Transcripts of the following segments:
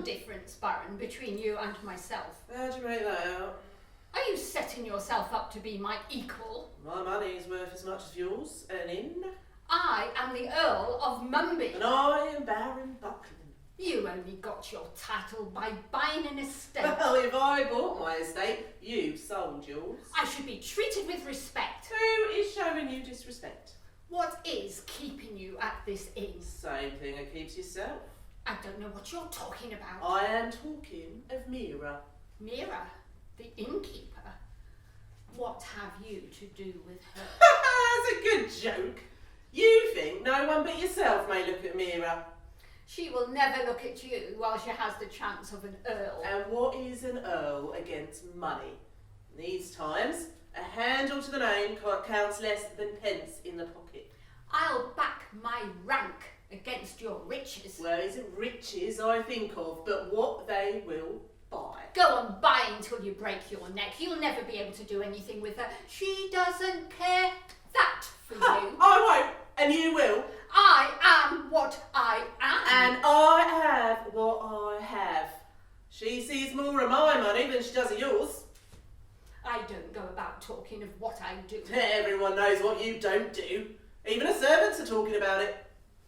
some difference, Baron, between you and myself. How'd you make that out? Are you setting yourself up to be my equal? My money is worth as much as yours, an inn. I am the Earl of Mumby. And I am Baron Buckland. You only got your title by buying an estate. Well, if I bought my estate, you sold yours. I should be treated with respect. Who is showing you disrespect? What is keeping you at this inn? Same thing that keeps yourself. I don't know what you're talking about. I am talking of Mira. Mira, the innkeeper. What have you to do with her? That's a good joke. You think no one but yourself may look at Mira. She will never look at you while she has the chance of an earl. And what is an earl against money? In these times, a handle to the name counts less than pence in the pocket. I'll back my rank against your riches. Well, it isn't riches I think of, but what they will buy. Go on buying until you break your neck. You'll never be able to do anything with her. She doesn't care that for you. I won't, and you will. I am what I am. And I have what I have. She sees more of my money than she does of yours. I don't go about talking of what I do. Everyone knows what you don't do. Even the servants are talking about it.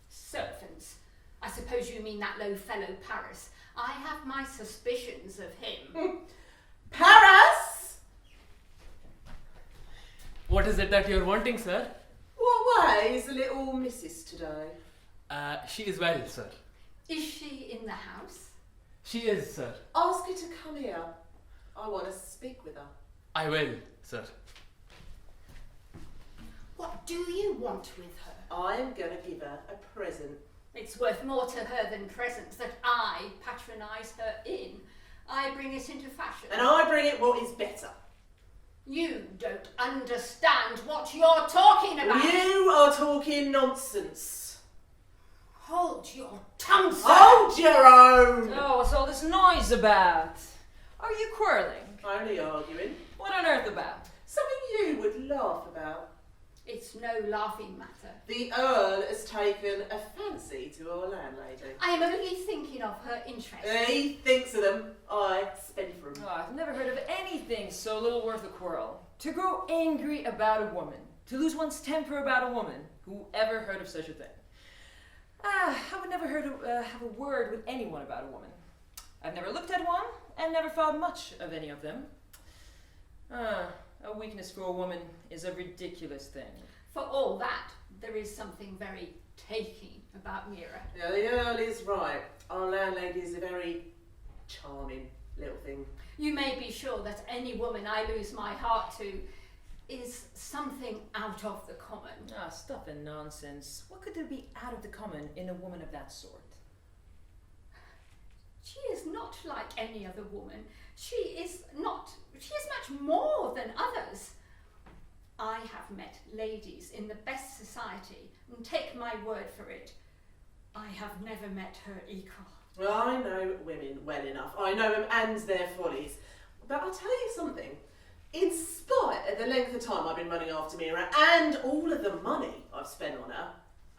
Servants. I suppose you mean that low fellow Paris. I have my suspicions of him. Paris! What is it that you're wanting, sir? What way is the little missus today? She is well, sir. Is she in the house? She is, sir. Ask her to come here. I want to speak with her. I will, sir. What do you want with her? I am going to give her a present. It's worth more to her than presents that I patronise her in. I bring it into fashion. And I bring it what is better. You don't understand what you're talking about. You are talking nonsense. Hold your tongue, sir. Hold your own. Oh, what's all this noise about? Are you quarrelling? Only arguing. What on earth about? Something you would laugh about. It's no laughing matter. The Earl has taken a fancy to our landlady. I am only thinking of her interest. He thinks of them. I spend for them. Oh, I've never heard of anything so little worth a quarrel. To grow angry about a woman. To lose one's temper about a woman. Who ever heard of such a thing? I would never have a word with anyone about a woman. I've never looked at one, and never thought much of any of them. A weakness for a woman is a ridiculous thing. For all that, there is something very taking about Mira. Yeah, the Earl is right. Our landlady is a very charming little thing. You may be sure that any woman I lose my heart to is something out of the common. Ah, stuff and nonsense. What could there be out of the common in a woman of that sort? She is not like any other woman. She is much more than others. I have met ladies in the best society, and take my word for it, I have never met her equal. Well, I know women well enough. I know them and their follies. But I'll tell you something. In spite of the length of time I've been running after Mira and all of the money I've spent on her,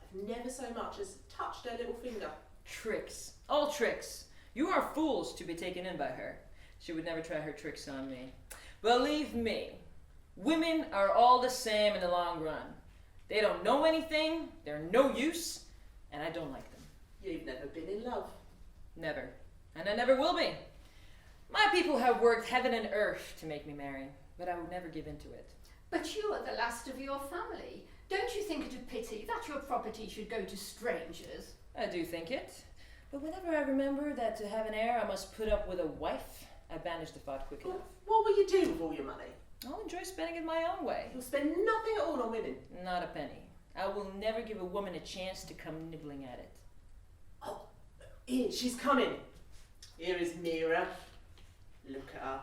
I've never so much as touched her little finger. Tricks. All tricks. You are fools to be taken in by her. She would never try her tricks on me. Believe me, women are all the same in the long run. They don't know anything, they're no use, and I don't like them. You've never been in love. Never. And I never will be. My people have worked heaven and earth to make me marry, but I would never give in to it. But you are the last of your family. Don't you think it a pity that your property should go to strangers? I do think it. But whenever I remember that to have an heir I must put up with a wife, I banish the thought quick enough. What will you do with all your money? I'll enjoy spending it my own way. You'll spend nothing at all on women. Not a penny. I will never give a woman a chance to come nibbling at it. Oh, Ian, she's coming. Here is Mira. Look at her.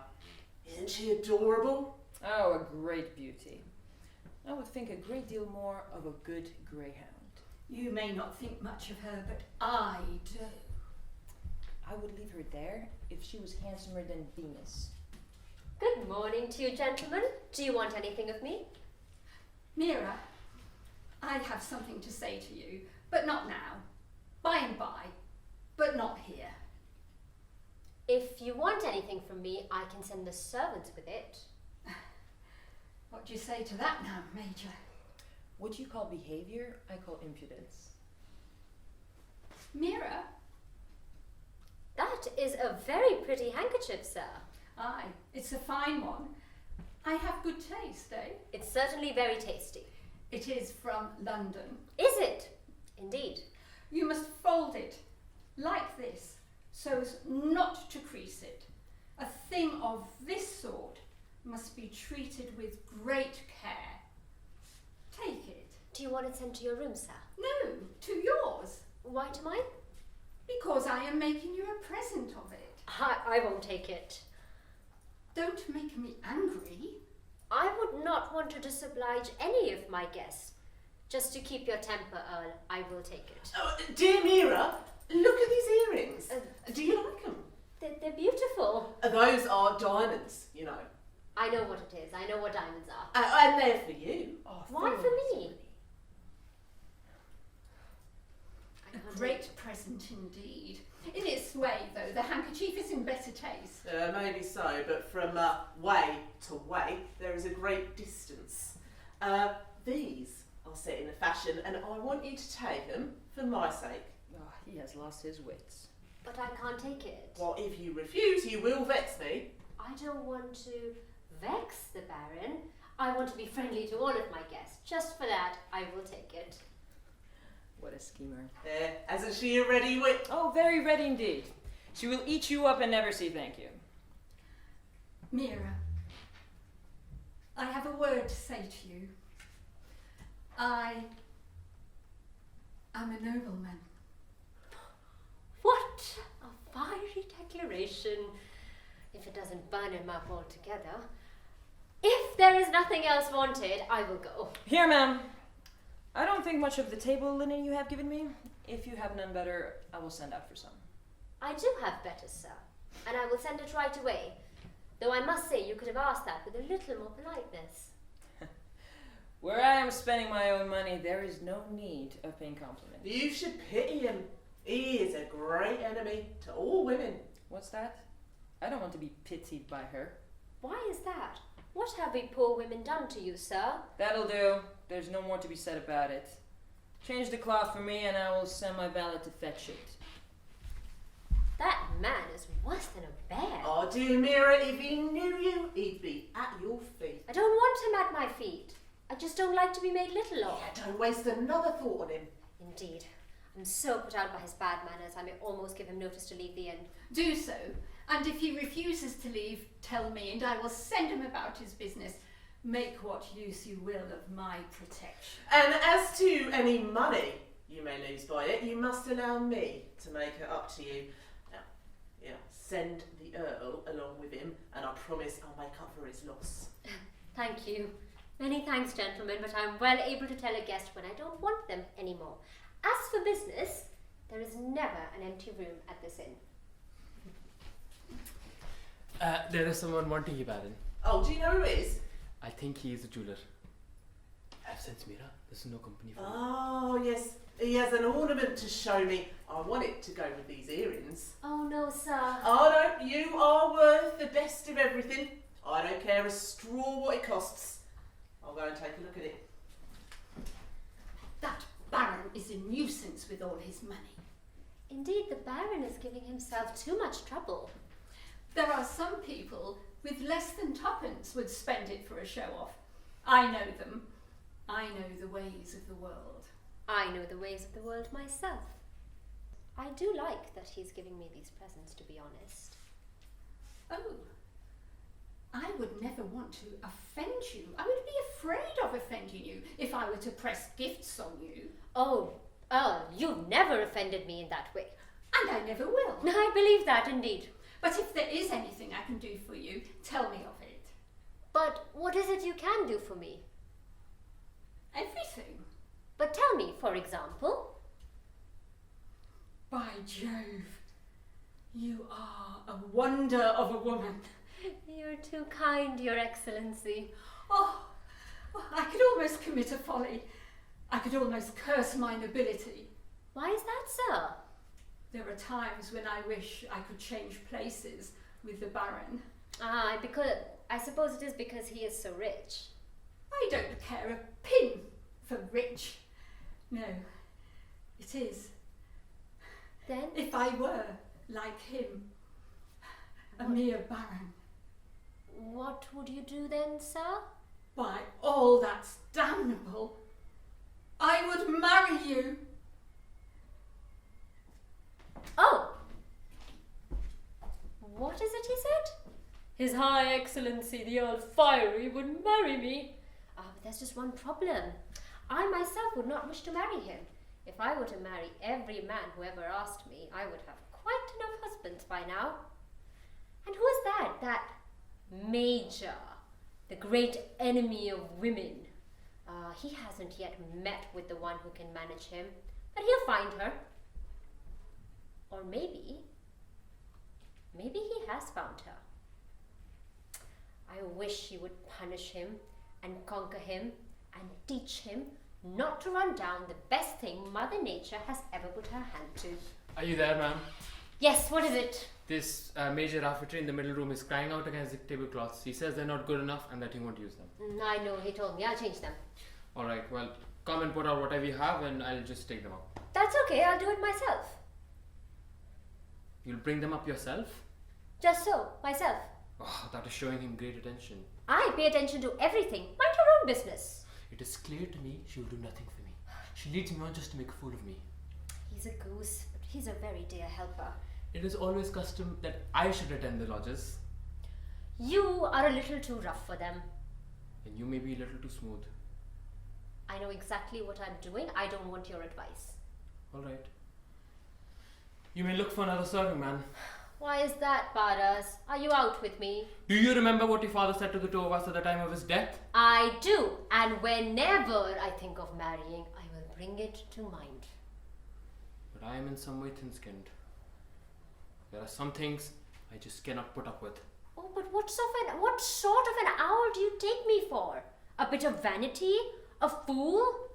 Isn't she adorable? Oh, a great beauty. I would think a great deal more of a good greyhound. You may not think much of her, but I do. I would leave her there if she was handsomer than Venus. Good morning to you, gentlemen. Do you want anything of me? Mira, I have something to say to you, but not now. By and by, but not here. If you want anything from me, I can send the servants with it. What do you say to that now, Major? What you call behavior, I call impudence. Mira? That is a very pretty handkerchief, sir. Aye, it's a fine one. I have good taste, eh? It's certainly very tasty. It is from London. Is it? Indeed. You must fold it like this, so as not to crease it. A thing of this sort must be treated with great care. Take it. Do you want it sent to your room, sir? No, to yours, Why to mine? because I am making you a present of it. I won't take it. Don't make me angry. I would not want to disoblige any of my guests. Just to keep your temper, Earl, I will take it. Oh, dear Mira, look at these earrings. Do you like them? They're beautiful. Those are diamonds, you know. I know what it is. I know what diamonds are. And they're for you. Oh, Why thanks, for me? sweetie. I can't A great present indeed. In its way, though, the handkerchief is in better taste. Maybe so, but from way to way, there is a great distance. These are set in a fashion, and I want you to take them for my sake. Oh, he has lost his wits. But I can't take it. Well, if you refuse, you will vex me. I don't want to vex the Baron. I want to be friendly to all of my guests. Just for that, I will take it. What a schemer. There, hasn't she a ready wit? Oh, very ready indeed. She will eat you up and never say thank you. Mira, I have a word to say to you. I am a nobleman. What a fiery declaration. If it doesn't burn him up altogether. If there is nothing else wanted, I will go. Here, ma'am. I don't think much of the table linen you have given me. If you have none better, I will send out for some. I do have better, sir, and I will send it right away. Though I must say you could have asked that with a little more politeness. Where I am spending my own money, there is no need of paying compliments. You should pity him. He is a great enemy to all women. What's that? I don't want to be pitied by her. Why is that? What have we poor women done to you, sir? That'll do. There's no more to be said about it. Change the cloth for me and I will send my valet to fetch it. That man is worse than a bear. Oh, dear Mira, if he knew you, he'd be at your feet. I don't want him at my feet. I just don't like to be made little of. Yeah, don't waste another thought on him. Indeed. I'm so put out by his bad manners, I may almost give him notice to leave the inn. Do so, and if he refuses to leave, tell me, and I will send him about his business. Make what use you will of my protection. And as to any money you may lose by it, you must allow me to make it up to you. Now, yeah, send the Earl along with him, and I promise I'll make up for his loss. Thank you. Many thanks, gentlemen, but I'm well able to tell a guest when I don't want them anymore. As for business, there is never an empty room at this inn. There is someone wanting you, Baron. Oh, do you know who it is? I think he is a jeweler. Absence, Mira. This is no company for me. Oh, yes. He has an ornament to show me. I want it to go with these earrings. Oh no, sir. Oh, no, you are worth the best of everything. I don't care a straw what it costs. I'll go and take a look at it. That Baron is a nuisance with all his money. Indeed, the Baron is giving himself too much trouble. There are some people with less than twopence would spend it for a show-off. I know them. I know the ways of the world. I know the ways of the world myself. I do like that he's giving me these presents, to be honest. Oh, I would never want to offend you. I would be afraid of offending you if I were to press gifts on you. Oh, Earl, you've never offended me in that way. And I never will. I believe that, indeed. But if there is anything I can do for you, tell me of it. But what is it you can do for me? Everything. But tell me, for example. By Jove, you are a wonder of a woman. You're too kind, Your Excellency. Oh, I could almost commit a folly. I could almost curse my nobility. Why is that, sir? There are times when I wish I could change places with the Baron. Because I suppose it is because he is so rich. I don't care a pin for rich. No, it is. Then? If I were like him, a mere Baron. What would you do then, sir? By all that's damnable, I would marry you. Oh! What is it he said? His High Excellency the Earl Fiery would marry me. But there's just one problem. I myself would not wish to marry him. If I were to marry every man who ever asked me, I would have quite enough husbands by now. And who is that? That Major, the great enemy of women. He hasn't yet met with the one who can manage him, but he'll find her. Or maybe he has found her. I wish he would punish him and conquer him and teach him not to run down the best thing Mother Nature has ever put her hand to. Are you there, ma'am? Yes, what is it? This Major Rafferty in the middle room is crying out against the tablecloths. He says they're not good enough and that he won't use them. I know, he told me. I'll change them. Alright, well, come and put out whatever you have and I'll just take them up. That's okay, I'll do it myself. You'll bring them up yourself? Just so, myself. Oh, that is showing him great attention. I pay attention to everything. Mind your own business. It is clear to me she will do nothing for me. She leads me on just to make a fool of me. He's a goose, but he's a very dear helper. It is always custom that I should attend the lodges. You are a little too rough for them. And you may be a little too smooth. I know exactly what I'm doing. I don't want your advice. Alright. You may look for another serving man. Why is that, Paras? Are you out with me? Do you remember what your father said to the two of us at the time of his death? I do, and whenever I think of marrying, I will bring it to mind. But I am in some way thin-skinned. There are some things I just cannot put up with. Oh, but what sort of an owl do you take me for? A bit of vanity? A fool?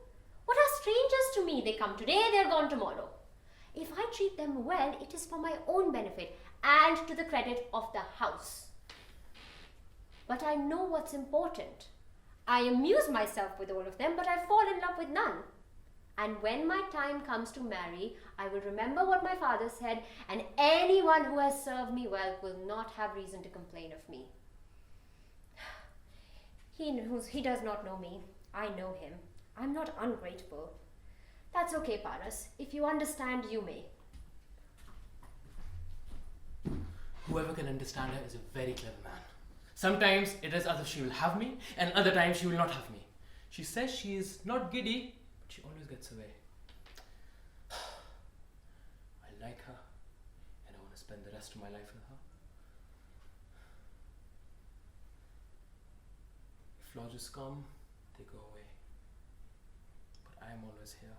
What are strangers to me? They come today, they're gone tomorrow. If I treat them well, it is for my own benefit and to the credit of the house. But I know what's important. I amuse myself with all of them, but I fall in love with none. And when my time comes to marry, I will remember what my father said, and anyone who has served me well will not have reason to complain of me. He does not know me. I know him. I'm not ungrateful. That's okay, Paras. If you understand, you may. Whoever can understand her is a very clever man. Sometimes it is as if she will have me, and other times she will not have me. She says she is not giddy, but she always gets away. I like her, and I want to spend the rest of my life with her. If lodges come, they go away. But I am always here.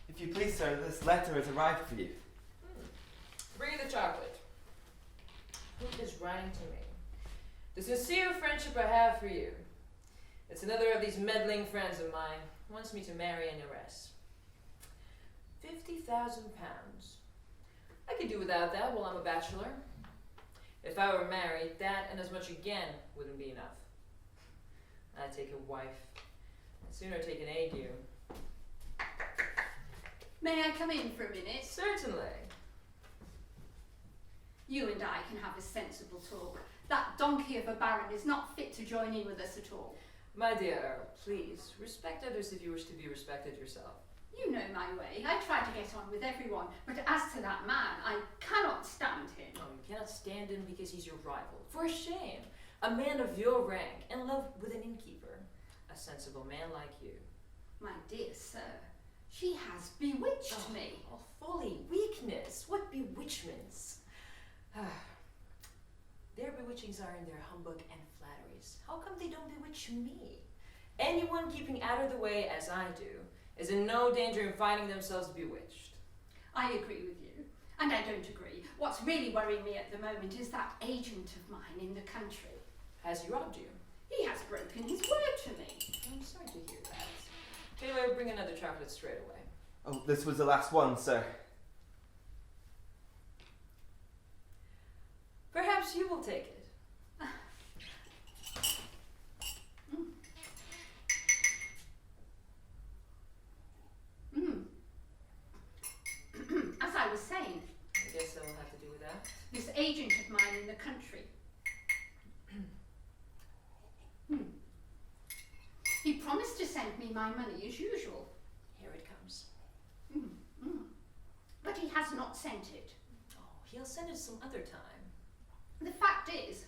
If you please, sir, this letter has arrived for you. Bring the chocolate. Who is writing to me? The sincere friendship I have for you. It's another of these meddling friends of mine. Wants me to marry an heiress. £50,000. I could do without that while I'm a bachelor. If I were married, that and as much again wouldn't be enough. I'd take a wife. I'd sooner take an ague. May I come in for a minute? Certainly. You and I can have a sensible talk. That donkey of a Baron is not fit to join in with us at all. My dear, please, respect others if you wish to be respected yourself. You know my way. I try to get on with everyone, but as to that man, I cannot stand him. No, you cannot stand him because he's your rival. For shame! A man of your rank, in love with an innkeeper. A sensible man like you. My dear sir, she has bewitched me. Oh, folly, weakness, what bewitchments? Their bewitchings are in their humbug and flatteries. How come they don't bewitch me? Anyone keeping out of the way as I do is in no danger in finding themselves bewitched. I agree with you. And I don't agree. What's really worrying me at the moment is that agent of mine in the country. Has he robbed you? He has broken his word to me. I'm sorry to hear that. Anyway, we'll bring another chocolate straight away. Oh, this was the last one, sir. Perhaps you will take it. As I was saying, I guess that will have to do with that. this agent of mine in the country. He promised to send me my money as usual. Here it comes. But he has not sent it. Oh, he'll send it some other time. The fact is,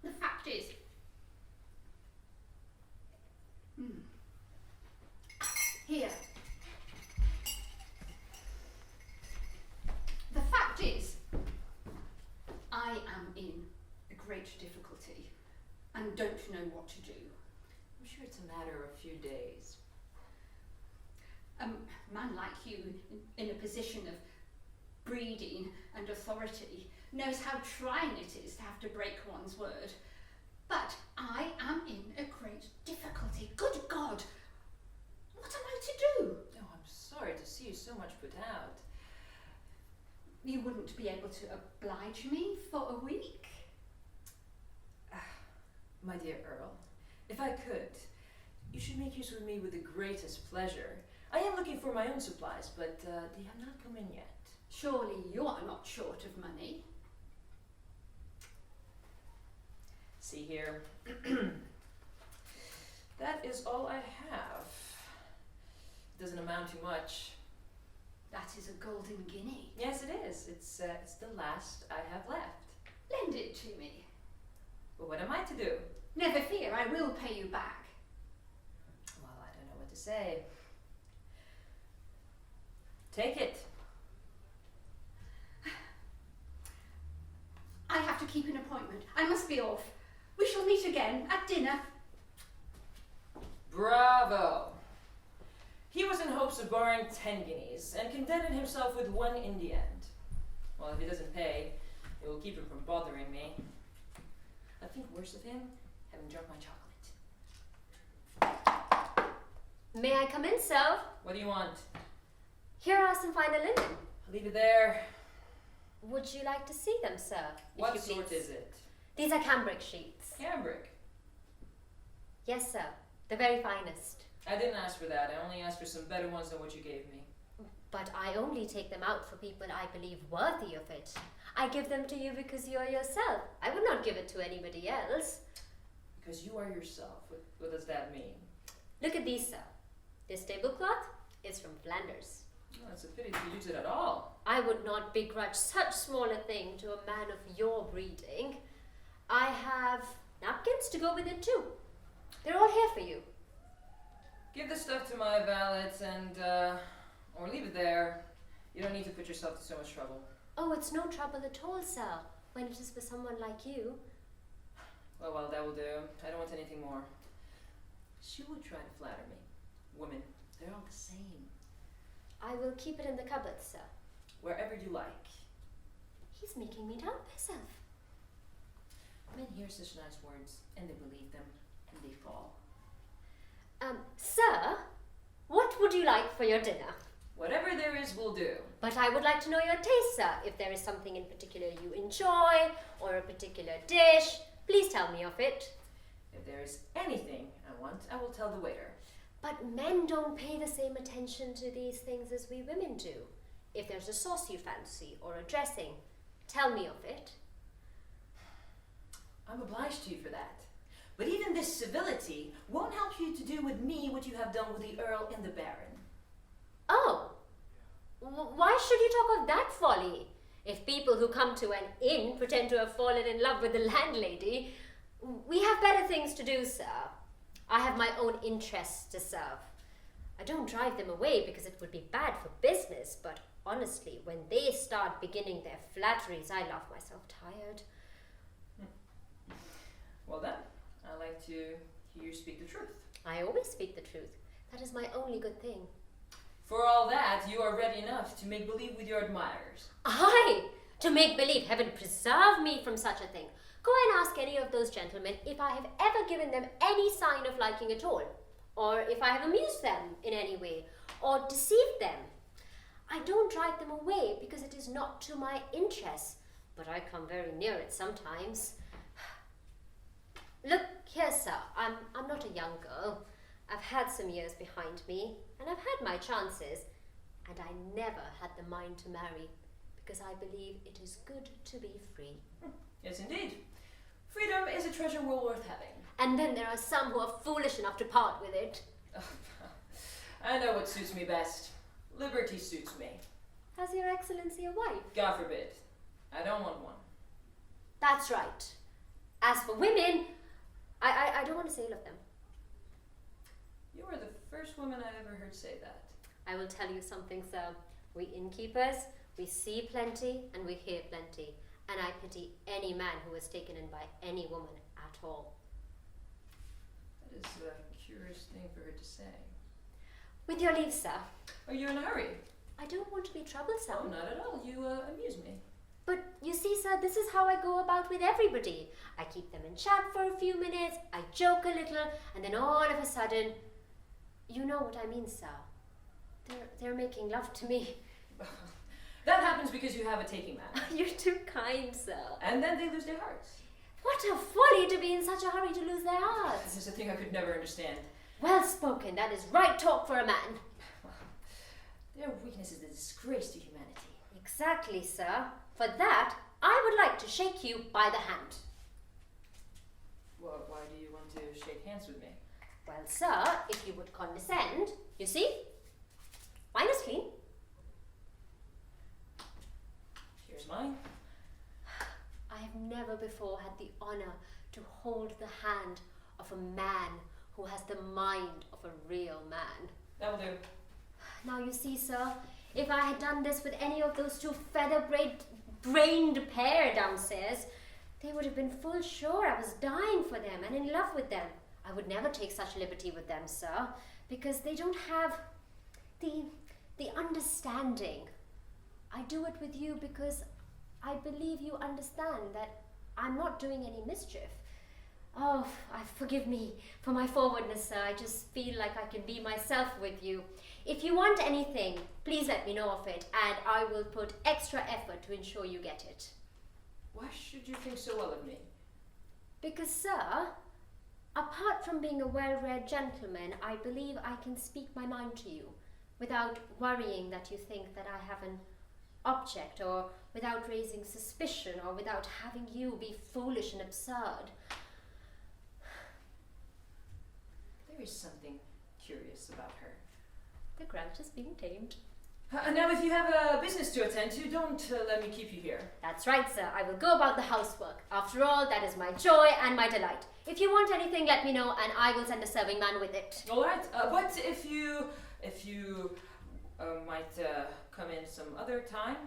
the fact is, here. The fact is, I am in a great difficulty and don't know what to do. I'm sure it's a matter of a few days. A man like you, in a position of breeding and authority, knows how trying it is to have to break one's word. But I am in a great difficulty. Good God! What am I to do? Oh, I'm sorry to see you so much put out. You wouldn't be able to oblige me for a week? My dear Earl, if I could, you should make use of me with the greatest pleasure. I am looking for my own supplies, but they have not come in yet. Surely you are not short of money. See here. That is all I have. It doesn't amount to much. That is a golden guinea. Yes, it is. It's the last I have left. Lend it to me. But what am I to do? Never fear, I will pay you back. Well, I don't know what to say. Take it. I have to keep an appointment. I must be off. We shall meet again at dinner. Bravo! He was in hopes of borrowing 10 guineas and contented himself with one in the end. Well, if he doesn't pay, it will keep him from bothering me. I think worse of him, having drunk my chocolate. May I come in, sir? What do you want? Here are some finer linen. I'll leave it there. Would you like to see them, sir? If What you sort please? is it? These are cambric sheets. Cambric. Yes, sir. The very finest. I didn't ask for that. I only asked for some better ones than what you gave me. But I only take them out for people I believe worthy of it. I give them to you because you're yourself. I would not give it to anybody else. Because you are yourself. What does that mean? Look at these, sir. This tablecloth is from Flanders. Oh, it's a pity to use it at all. I would not begrudge such small a thing to a man of your breeding. I have napkins to go with it too. They're all here for you. Give the stuff to my valet and, or leave it there. You don't need to put yourself to so much trouble. Oh, it's no trouble at all, sir, when it is for someone like you. Well, that will do. I don't want anything more. She would try to flatter me. Women, they're all the same. I will keep it in the cupboard, sir. Wherever you like. He's making me doubt myself. Men hear such nice words, and they believe them, and they fall. Sir, what would you like for your dinner? Whatever there is will do. But I would like to know your taste, sir. If there is something in particular you enjoy, or a particular dish, please tell me of it. If there is anything I want, I will tell the waiter. But men don't pay the same attention to these things as we women do. If there's a sauce you fancy, or a dressing, tell me of it. I'm obliged to you for that. But even this civility won't help you to do with me what you have done with the Earl and the Baron. Oh, why should you talk of that folly? If people who come to an inn pretend to have fallen in love with the landlady, we have better things to do, sir. I have my own interests to serve. I don't drive them away because it would be bad for business, but honestly, when they start beginning their flatteries, I laugh myself tired. Well then, I like to hear you speak the truth. I always speak the truth. That is my only good thing. For all that, you are ready enough to make believe with your admirers. I? To make believe, heaven preserve me from such a thing. Go and ask any of those gentlemen if I have ever given them any sign of liking at all, or if I have amused them in any way, or deceived them. I don't drive them away because it is not to my interest, but I come very near it sometimes. Look here, sir, I'm not a young girl. I've had some years behind me, and I've had my chances, and I never had the mind to marry, because I believe it is good to be free. Yes, indeed. Freedom is a treasure well worth having. And then there are some who are foolish enough to part with it. I know what suits me best. Liberty suits me. Has your excellency a wife? God forbid. I don't want one. That's right. As for women, I don't want to say ill of them. You are the first woman I ever heard say that. I will tell you something, sir. We innkeepers, we see plenty and we hear plenty. And I pity any man who is taken in by any woman at all. That is a curious thing for her to say. With your leave, sir. Are you in a hurry? I don't want to be troublesome. Oh, not at all. You amuse me. But you see, sir, this is how I go about with everybody. I keep them in chat for a few minutes, I joke a little, and then all of a sudden, you know what I mean, sir. They're making love to me. That happens because you have a taking man. You're too kind, sir. And then they lose their hearts. What a folly to be in such a hurry to lose their hearts. This is a thing I could never understand. Well spoken, that is right talk for a man. Their weakness is a disgrace to humanity. Exactly, sir. For that, I would like to shake you by the hand. Well, why do you want to shake hands with me? Well, sir, if you would condescend, you see? Mine is clean. Here's mine. I have never before had the honor to hold the hand of a man who has the mind of a real man. That'll do. Now you see, sir, if I had done this with any of those two feather-brained pair downstairs, they would have been full sure I was dying for them and in love with them. I would never take such liberty with them, sir, because they don't have the understanding. I do it with you because I believe you understand that I'm not doing any mischief. Oh, forgive me for my forwardness, sir. I just feel like I can be myself with you. If you want anything, please let me know of it, and I will put extra effort to ensure you get it. Why should you think so well of me? Because, sir, apart from being a well-read gentleman, I believe I can speak my mind to you without worrying that you think that I have an object, or without raising suspicion, or without having you be foolish and absurd. There is something curious about her. The grouch is being tamed. Now, if you have a business to attend to, don't let me keep you here. That's right, sir. I will go about the housework. After all, that is my joy and my delight. If you want anything, let me know, and I will send a serving man with it. All right. But if you might come in some other time.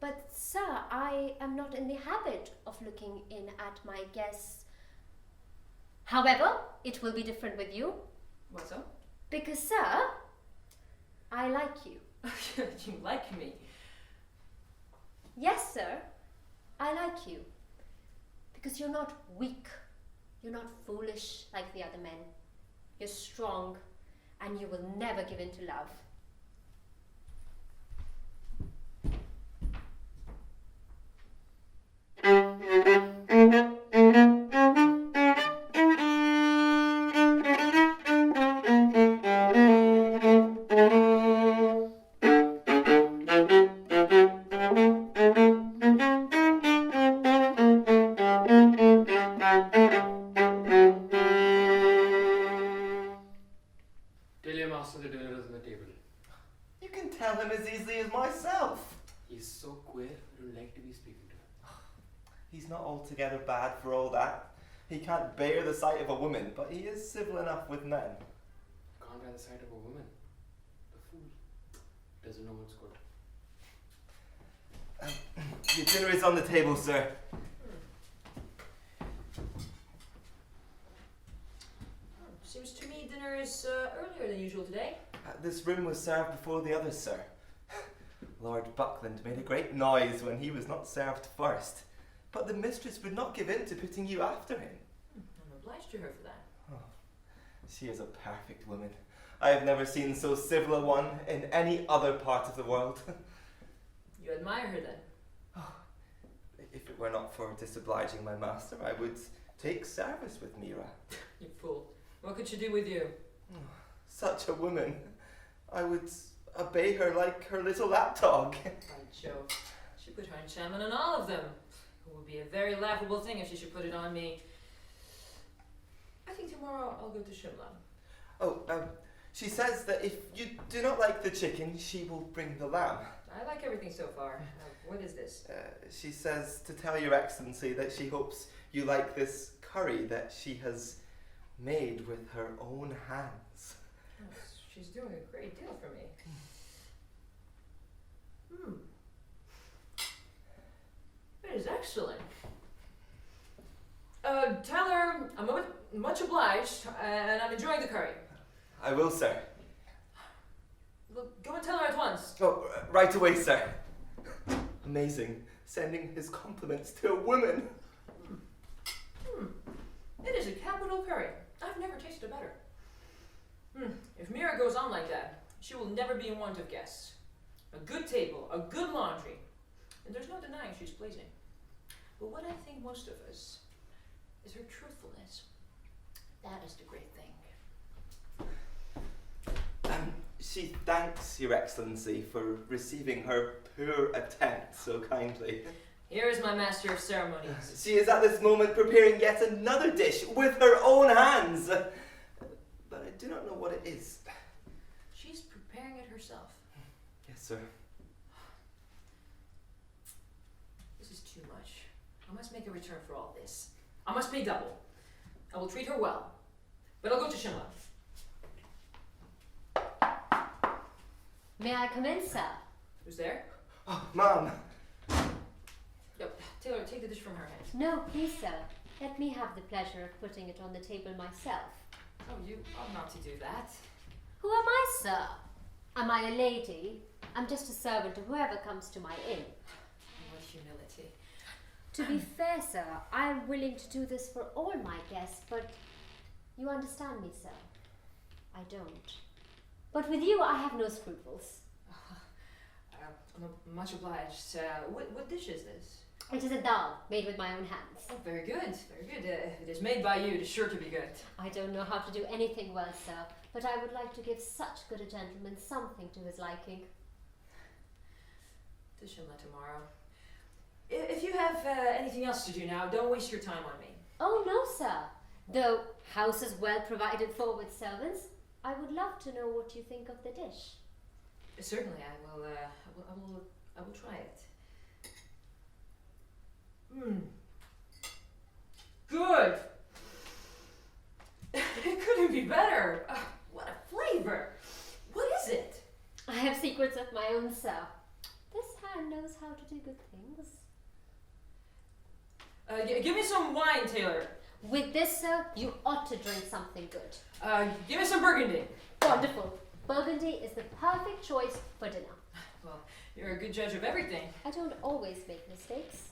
But, sir, I am not in the habit of looking in at my guests. However, it will be different with you. What so? Because, sir, I like you. You like me? Yes, sir, I like you. Because you're not weak. You're not foolish like the other men. You're strong, and you will never give in to love. Tell your master the dinner is on the table. You can tell him as easily as myself. He's so queer, I don't like to be speaking to him. He's not altogether bad for all that. He can't bear the sight of a woman, but he is civil enough with men. Can't bear the sight of a woman. The fool doesn't know what's good. Your dinner is on the table, sir. Seems to me dinner is earlier than usual today. This room was served before the others, sir. Lord Buckland made a great noise when he was not served first, but the mistress would not give in to putting you after him. I'm obliged to her for that. Oh, she is a perfect woman. I have never seen so civil a one in any other part of the world. You admire her then? Oh, if it were not for disobliging my master, I would take service with Mira. You fool. What could she do with you? Oh, such a woman. I would obey her like her little lapdog. By Jove. She put her enchantment on all of them. It would be a very laughable thing if she should put it on me. I think tomorrow I'll go to Shimla. Oh, she says that if you do not like the chicken, she will bring the lamb. I like everything so far. What is this? She says to tell your excellency that she hopes you like this curry that she has made with her own hands. Oh, she's doing a great deal for me. It is excellent. Tell her I'm much obliged and I'm enjoying the curry. I will, sir. Look, go and tell her at once. Oh, right away, sir. Amazing. Sending his compliments to a woman. It is a capital curry. I've never tasted a better. If Mira goes on like that, she will never be in want of guests. A good table, a good laundry, and there's no denying she's pleasing. But what I think most of us is her truthfulness. That is the great thing. She thanks your excellency for receiving her poor attempt so kindly. Here is my master of ceremonies. She is at this moment preparing yet another dish with her own hands. But I do not know what it is. She's preparing it herself. Yes, sir. This is too much. I must make a return for all this. I must pay double. I will treat her well. But I'll go to Shimla. May I come in, sir? Who's there? Oh, Ma'am. Taylor, take the dish from her hand. No, please, sir. Let me have the pleasure of putting it on the table myself. Oh, you ought not to do that. Who am I, sir? Am I a lady? I'm just a servant of whoever comes to my inn. What humility. To be fair, sir, I'm willing to do this for all my guests, but you understand me, sir? I don't. But with you, I have no scruples. I'm much obliged. What dish is this? It is a dal made with my own hands. Oh, very good, very good. If it is made by you, it is sure to be good. I don't know how to do anything well, sir, but I would like to give such good a gentleman something to his liking. To Shimla tomorrow. If you have anything else to do now, don't waste your time on me. Oh, no, sir. Though house is well provided for with servants, I would love to know what you think of the dish. Certainly, I will try it. Good. It couldn't be better. What a flavor. What is it? I have secrets of my own, sir. This hand knows how to do good things. Give me some wine, Taylor. With this, sir, you ought to drink something good. Give me some Burgundy. Wonderful. Burgundy is the perfect choice for dinner. Well, you're a good judge of everything. I don't always make mistakes.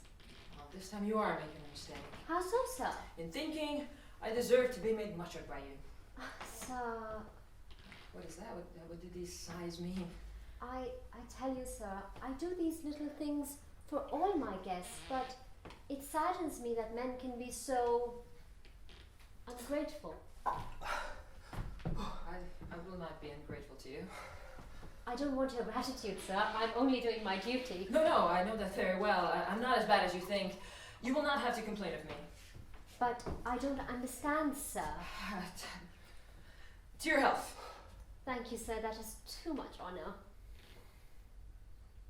Well, this time you are making a mistake. How so, sir? In thinking, I deserve to be made much of by you. Sir, What is that? What do these sighs mean? I tell you, sir, I do these little things for all my guests, but it saddens me that men can be so ungrateful. I will not be ungrateful to you. I don't want your gratitude, sir. I'm only doing my duty. No, I know that very well. I'm not as bad as you think. You will not have to complain of me. But I don't understand, sir. To your health. Thank you, sir. That is too much honor.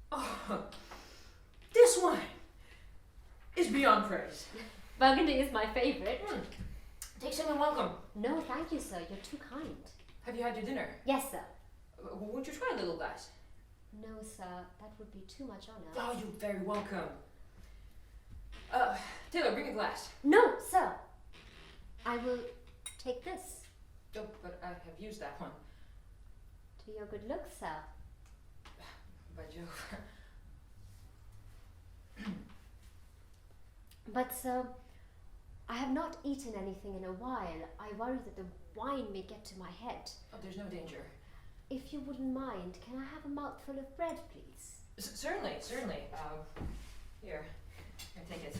Oh, this wine is beyond praise. Burgundy is my favorite. Take some and welcome. No, thank you, sir. You're too kind. Have you had your dinner? Yes, sir. Won't you try a little glass? No, sir. That would be too much honor. Oh, you're very welcome. Taylor, bring a glass. No, sir. I will take this. Oh, but I have used that one. To your good looks, sir. By Jove. But, sir, I have not eaten anything in a while. I worry that the wine may get to my head. Oh, there's no danger. If you wouldn't mind, can I have a mouthful of bread, please? Certainly. Here, take it.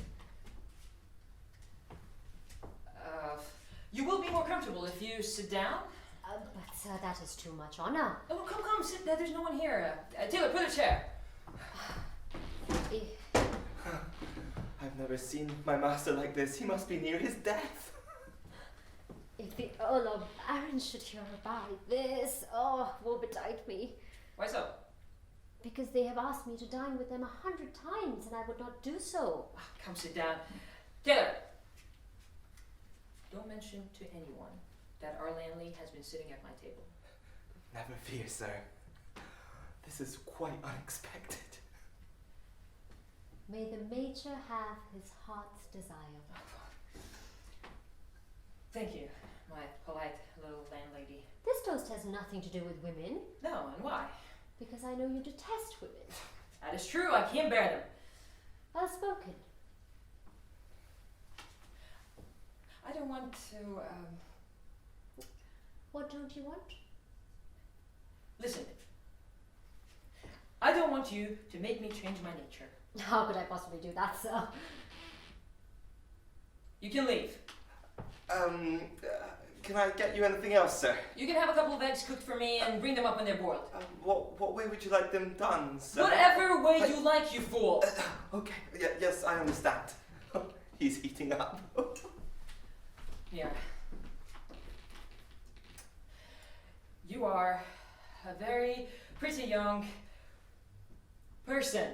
You will be more comfortable if you sit down. But, sir, that is too much honor. Oh, come, sit there. There's no one here. Taylor, put a chair. I've never seen my master like this. He must be near his death. If the Earl of Arran should hear about this, woe betide me. Why so? Because they have asked me to dine with them 100 times, and I would not do so. Come sit down. Taylor, don't mention to anyone that our landlady has been sitting at my table. Never fear, sir. This is quite unexpected. May the Major have his heart's desire. Thank you, my polite little landlady. This toast has nothing to do with women, No, and why? because I know you detest women. That is true, I can't bear them. Well spoken. I don't want to, What don't you want? listen. I don't want you to make me change my nature. How could I possibly do that, sir? You can leave. Can I get you anything else, sir? You can have a couple of eggs cooked for me and bring them up when they're boiled. What way would you like them done, sir? Whatever way you like, you fool. Okay, yes, I understand. He's heating up. Here. You are a very pretty young person.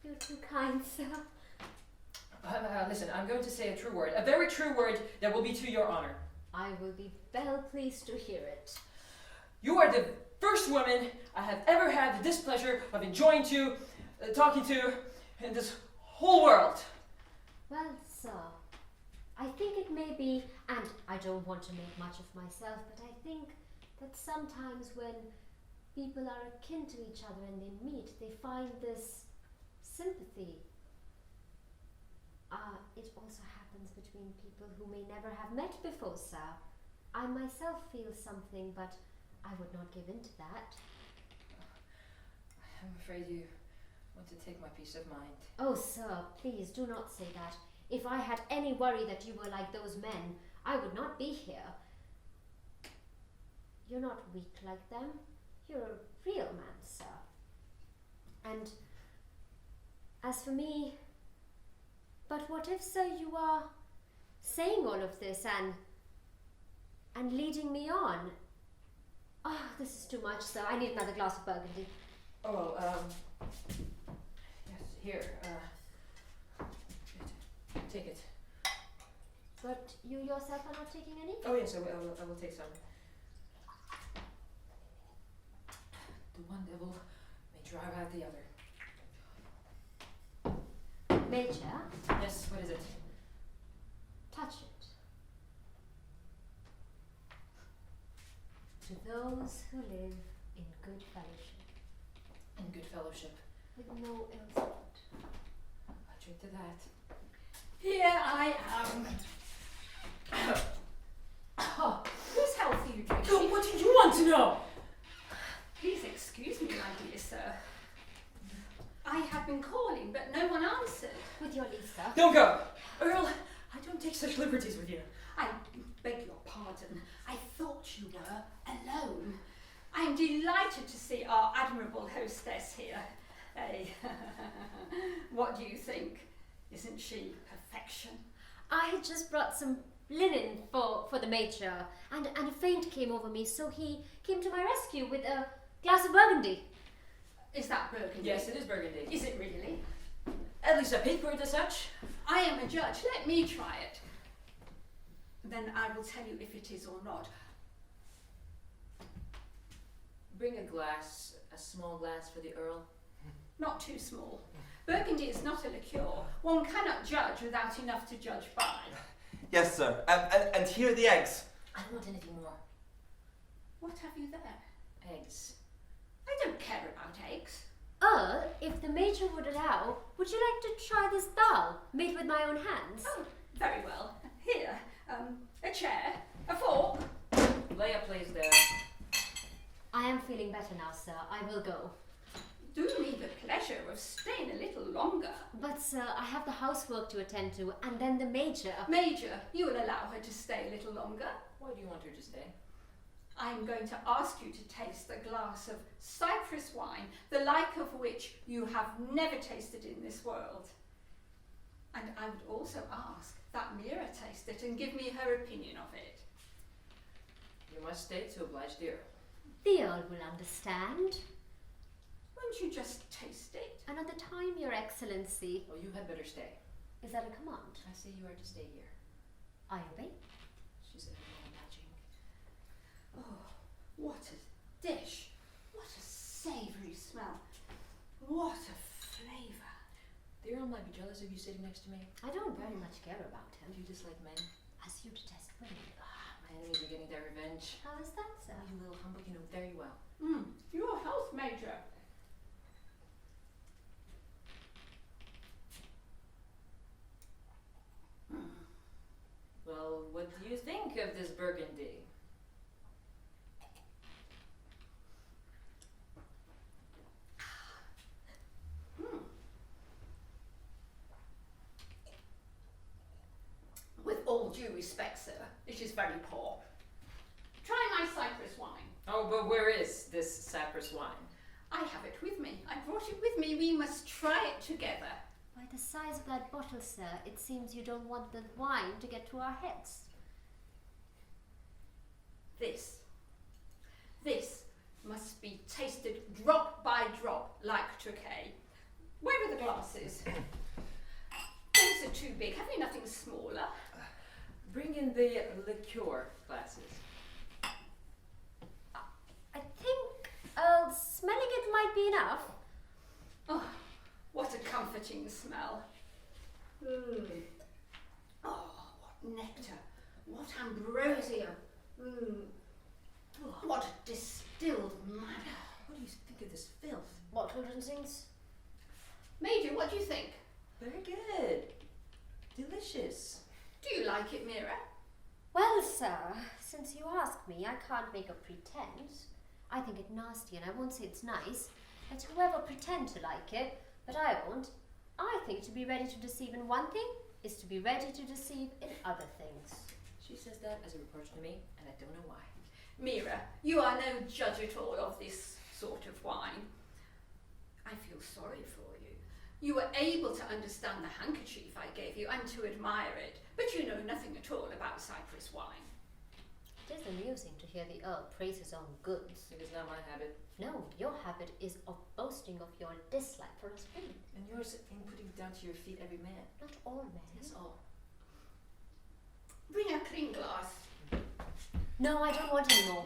You're too kind, sir. Listen, I'm going to say a true word. A very true word that will be to your honor. I will be well pleased to hear it. You are the first woman I have ever had the displeasure of enjoying talking to in this whole world. Well, sir, I think it may be, and I don't want to make much of myself, but I think that sometimes when people are akin to each other and they meet, they find this sympathy. It also happens between people who may never have met before, sir. I myself feel something, but I would not give in to that. I'm afraid you want to take my peace of mind. Oh, sir, please do not say that. If I had any worry that you were like those men, I would not be here. You're not weak like them. You're a real man, sir. And as for me, but what if, sir, you are saying all of this and leading me on? Oh, this is too much, sir. I need another glass of Burgundy. Oh, yes, here, take it. But you yourself are not taking any? Oh yes, I will take some. The one devil may drive out the other. Major, Yes, what is it? touch it. To those who live in good fellowship, In good fellowship. with no ill thought. I drink to that. Here I am. Oh, whose health are you drinking? Oh, what do you want to know? Please excuse me, my dear sir. I have been calling, but no one answered. With your leave, sir. Don't go! Earl, I don't take such liberties with you. I beg your pardon. I thought you were alone. I am delighted to see our admirable hostess here. Hey, what do you think? Isn't she perfection? I had just brought some linen for the Major, and a faint came over me, so he came to my rescue with a glass of Burgundy. Is that Burgundy? Yes, it is Burgundy. Is it really? At least I paid for it as such. I am a judge. Let me try it. Then I will tell you if it is or not. Bring a glass, a small glass for the Earl. Not too small. Burgundy is not a liqueur. One cannot judge without enough to judge by. Yes, sir. And here are the eggs. I don't want anything more. What have you there? Eggs. I don't care about eggs. Earl, if the Major would allow, would you like to try this dal, made with my own hands? Oh, very well. Here, a chair, a fork. Leia plays there. I am feeling better now, sir. I will go. Do me the pleasure of staying a little longer. But, sir, I have the housework to attend to, and then the Major. Major, you will allow her to stay a little longer. Why do you want her to stay? I'm going to ask you to taste a glass of Cyprus wine, the like of which you have never tasted in this world. And I would also ask that Mira taste it and give me her opinion of it. You must stay to oblige the Earl. The Earl will understand. Won't you just taste it? Another time, Your Excellency. Well, you had better stay. Is that a command? I say you are to stay here. I obey. She said I'm not obliging. Oh, what a dish. What a savoury smell. What a flavour. The Earl might be jealous of you sitting next to me. I don't very much care about Do him, you dislike men? as you detest women. My enemies are getting their revenge. How is that, sir? You little humbug, you know very well. Your health, Major. Well, what do you think of this Burgundy? With all due respect, sir, it is very poor. Try my Cyprus wine. Oh, but where is this Cyprus wine? I have it with me. I brought it with me. We must try it together. By the size of that bottle, sir, it seems you don't want the wine to get to our heads. This must be tasted drop by drop like Tokay. Where are the glasses? Those are too big. Have you nothing smaller? Bring in the liqueur glasses. I think, smelling it might be enough. Oh, what a comforting smell. Oh, what nectar. What ambrosia. What distilled matter. What do you think of this filth? Bottle rinsings? Major, what do you think? Very good. Delicious. Do you like it, Mira? Well, sir, since you ask me, I can't make a pretense. I think it nasty, and I won't say it's nice. Let whoever pretend to like it, but I won't. I think to be ready to deceive in one thing is to be ready to deceive in other things. She says that as a reproach to me, and I don't know why. Mira, you are no judge at all of this sort of wine. I feel sorry for you. You were able to understand the handkerchief I gave you and to admire it, but you know nothing at all about Cyprus wine. It is amusing to hear the Earl praise his own goods. It is not my habit. No, your habit is of boasting of your dislike for us women. And yours in putting down to your feet every man. Not all men. That's all. Bring a clean glass. No, I don't want any more.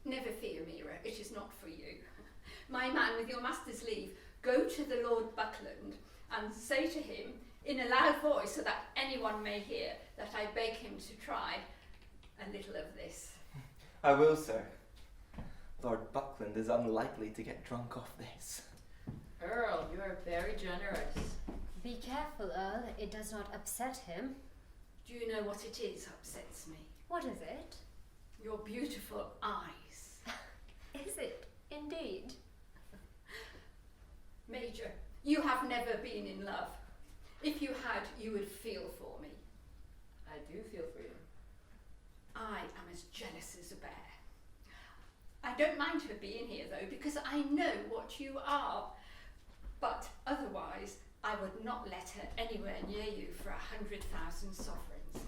Never fear, Mira, it is not for you. My man, with your master's leave, go to the Lord Buckland and say to him, in a loud voice so that anyone may hear, that I beg him to try a little of this. I will, sir. Lord Buckland is unlikely to get drunk off this. Earl, you are very generous. Be careful, Earl. It does not upset him. Do you know what it is upsets me? What is it? Your beautiful eyes. Is it indeed? Major, you have never been in love. If you had, you would feel for me. I do feel for you. I am as jealous as a bear. I don't mind her being here though, because I know what you are. But otherwise, I would not let her anywhere near you for 100,000 sovereigns.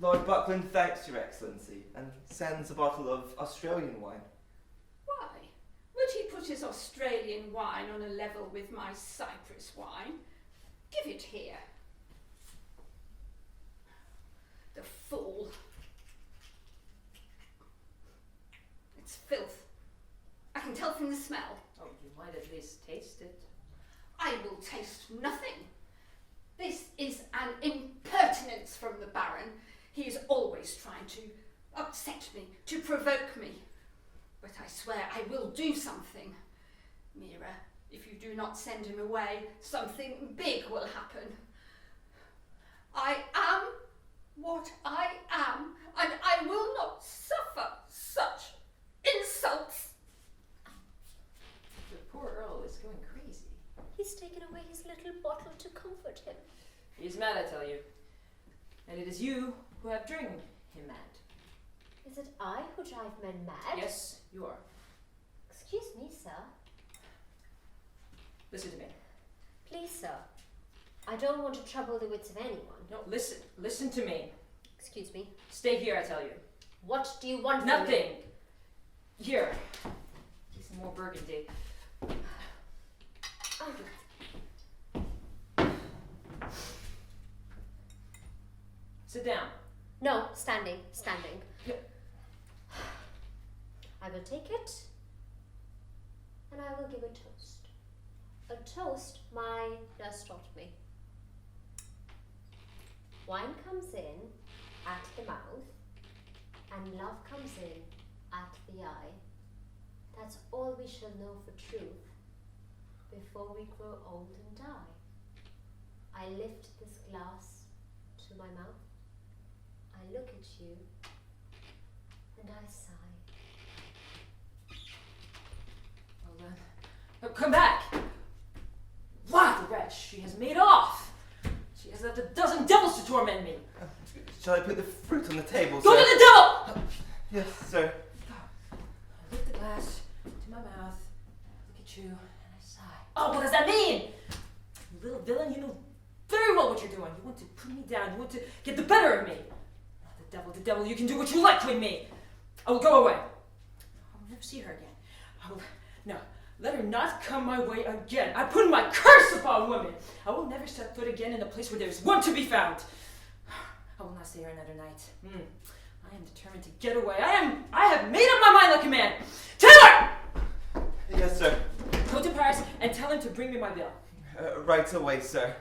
Lord Buckland thanks Your Excellency and sends a bottle of Australian wine. Why? Would he put his Australian wine on a level with my Cyprus wine? Give it here. The fool. It's filth. I can tell from the smell. Oh, you might at least taste it. I will taste nothing. This is an impertinence from the Baron. He is always trying to upset me, to provoke me. But I swear I will do something. Mira, if you do not send him away, something big will happen. I am what I am, and I will not suffer such insults. The poor Earl is going crazy. He's taken away his little bottle to comfort him. He's mad, I tell you. And it is you who have driven him mad. Is it I who drive men mad? Yes, you are. Excuse me, sir. Listen to me. Please, sir. I don't want to trouble the wits of anyone. No, listen. Listen to me. Excuse me. Stay here, I tell you. What do you want from Nothing. me? Here. Get some more burgundy. Sit down. No, standing. Yeah. I will take it, and I will give a toast. A toast my nurse taught me. Wine comes in at the mouth, and love comes in at the eye. That's all we shall know for truth before we grow old and die. I lift this glass to my mouth. I look at you, and I sigh. Well then. Oh, come back! What the wretch! She has made off! She has left a dozen devils to torment me! Shall I put the fruit on the table, Go sir? to the devil! Yes, sir. I lift the glass to my mouth, look at you, and I sigh. Oh, what does that mean? You little villain, you know very well what you're doing. You want to put me down, you want to get the better of me. The devil, you can do what you like with me. I will go away. I will never see her again. No, let her not come my way again. I put my curse upon women. I will never set foot again in a place where there is one to be found. I will not stay here another night. I am determined to get away. I have made up my mind like a man. Taylor! Yes, sir. Go to Paris and tell him to bring me my bill. Right away, sir.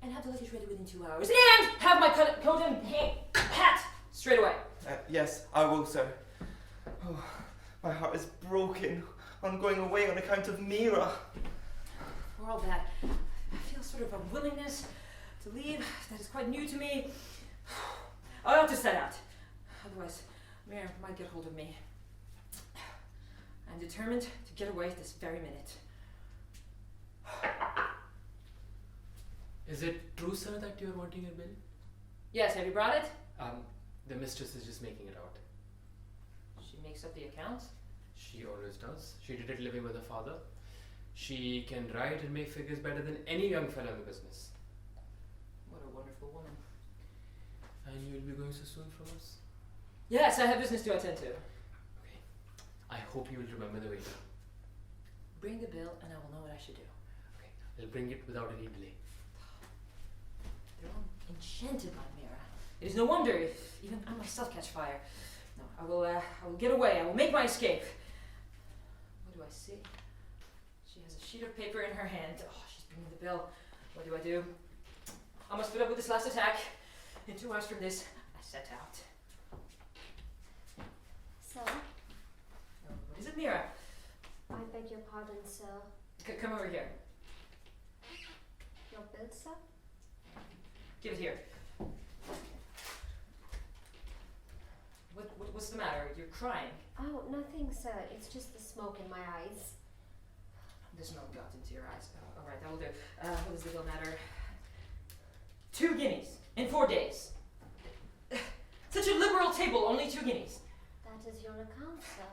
And have the luggage ready within 2 hours. And have my coat and hat straight away. Yes, I will, sir. Oh, my heart is broken. I'm going away on account of Mira. For all that, I feel sort of a willingness to leave that is quite new to me. I ought to set out. Otherwise, Mira might get hold of me. I'm determined to get away this very minute. Is it true, sir, that you're wanting your bill? Yes, have you brought it? The mistress is just making it out. She makes up the accounts. She always does. She did it living with her father. She can write and make figures better than any young fellow in the business. What a wonderful woman. And you'll be going so soon from us? Yes, I have business to attend to. Okay. I hope you will remember the waiter. Bring the bill and I will know what I should do. Okay. I'll bring it without any delay. They're all enchanted by Mira. It is no wonder if even I myself catch fire. No, I will get away. I will make my escape. What do I see? She has a sheet of paper in her hand. Oh, she's bringing the bill. What do? I must put up with this last attack. In 2 hours from this, I set out. Sir, What is it, Mira? I beg your pardon, sir. Come over here. Your bill, sir? Give it here. What's the matter? You're crying. Oh, nothing, sir. It's just the smoke in my eyes. The smoke got into your eyes. Oh, all right, that will do. What does the bill matter? 2 guineas in 4 days. Such a liberal table, only 2 guineas. That is your account, sir.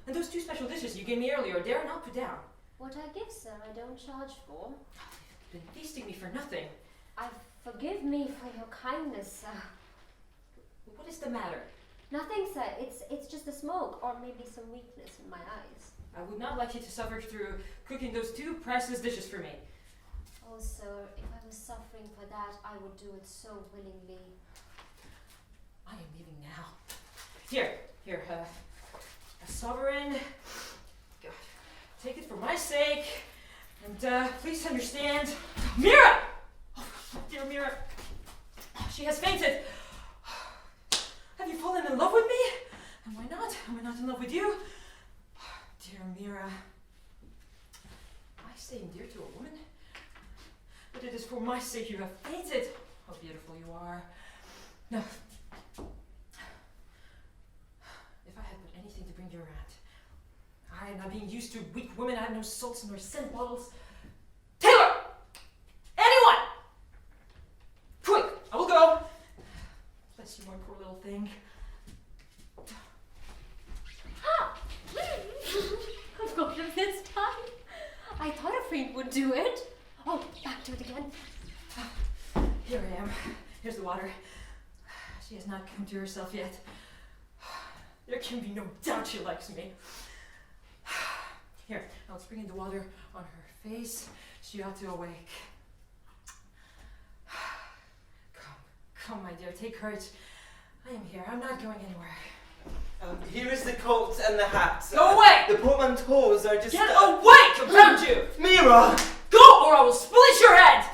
And those 2 special dishes you gave me earlier, they are not put down. What I give, sir, I don't charge for. You've been feasting me for nothing. Forgive me for your kindness, sir. What is the matter? Nothing, sir. It's just the smoke, or maybe some weakness in my eyes. I would not like you to suffer through cooking those 2 priceless dishes for me. Oh, sir, if I was suffering for that, I would do it so willingly. I am leaving now. Here, a sovereign. God, take it for my sake, and please understand, Mira! Oh, dear Mira, she has fainted. Have you fallen in love with not in love with you. Dear Mira, I say dear to a woman, but it is for my sake you have fainted. How beautiful you are. No. If I had but anything to bring you around. I am not being used to weak women. I have no salts nor scent bottles. Taylor! Anyone! Quick! I will go. Bless you, my poor little thing. I've got him this time. I thought a faint would do it. Oh, back to it again. Here I am. Here's the water. She has not come to herself yet. There can be no doubt she likes me. Here, I'll spring in the water on her face. She ought to awake. Come, my dear, take courage. I am here. I'm not going anywhere. Here is the coat and the hat. Go away! The portmanteaus are just... Get away! Confound you! Mira! Go, or I will split your head!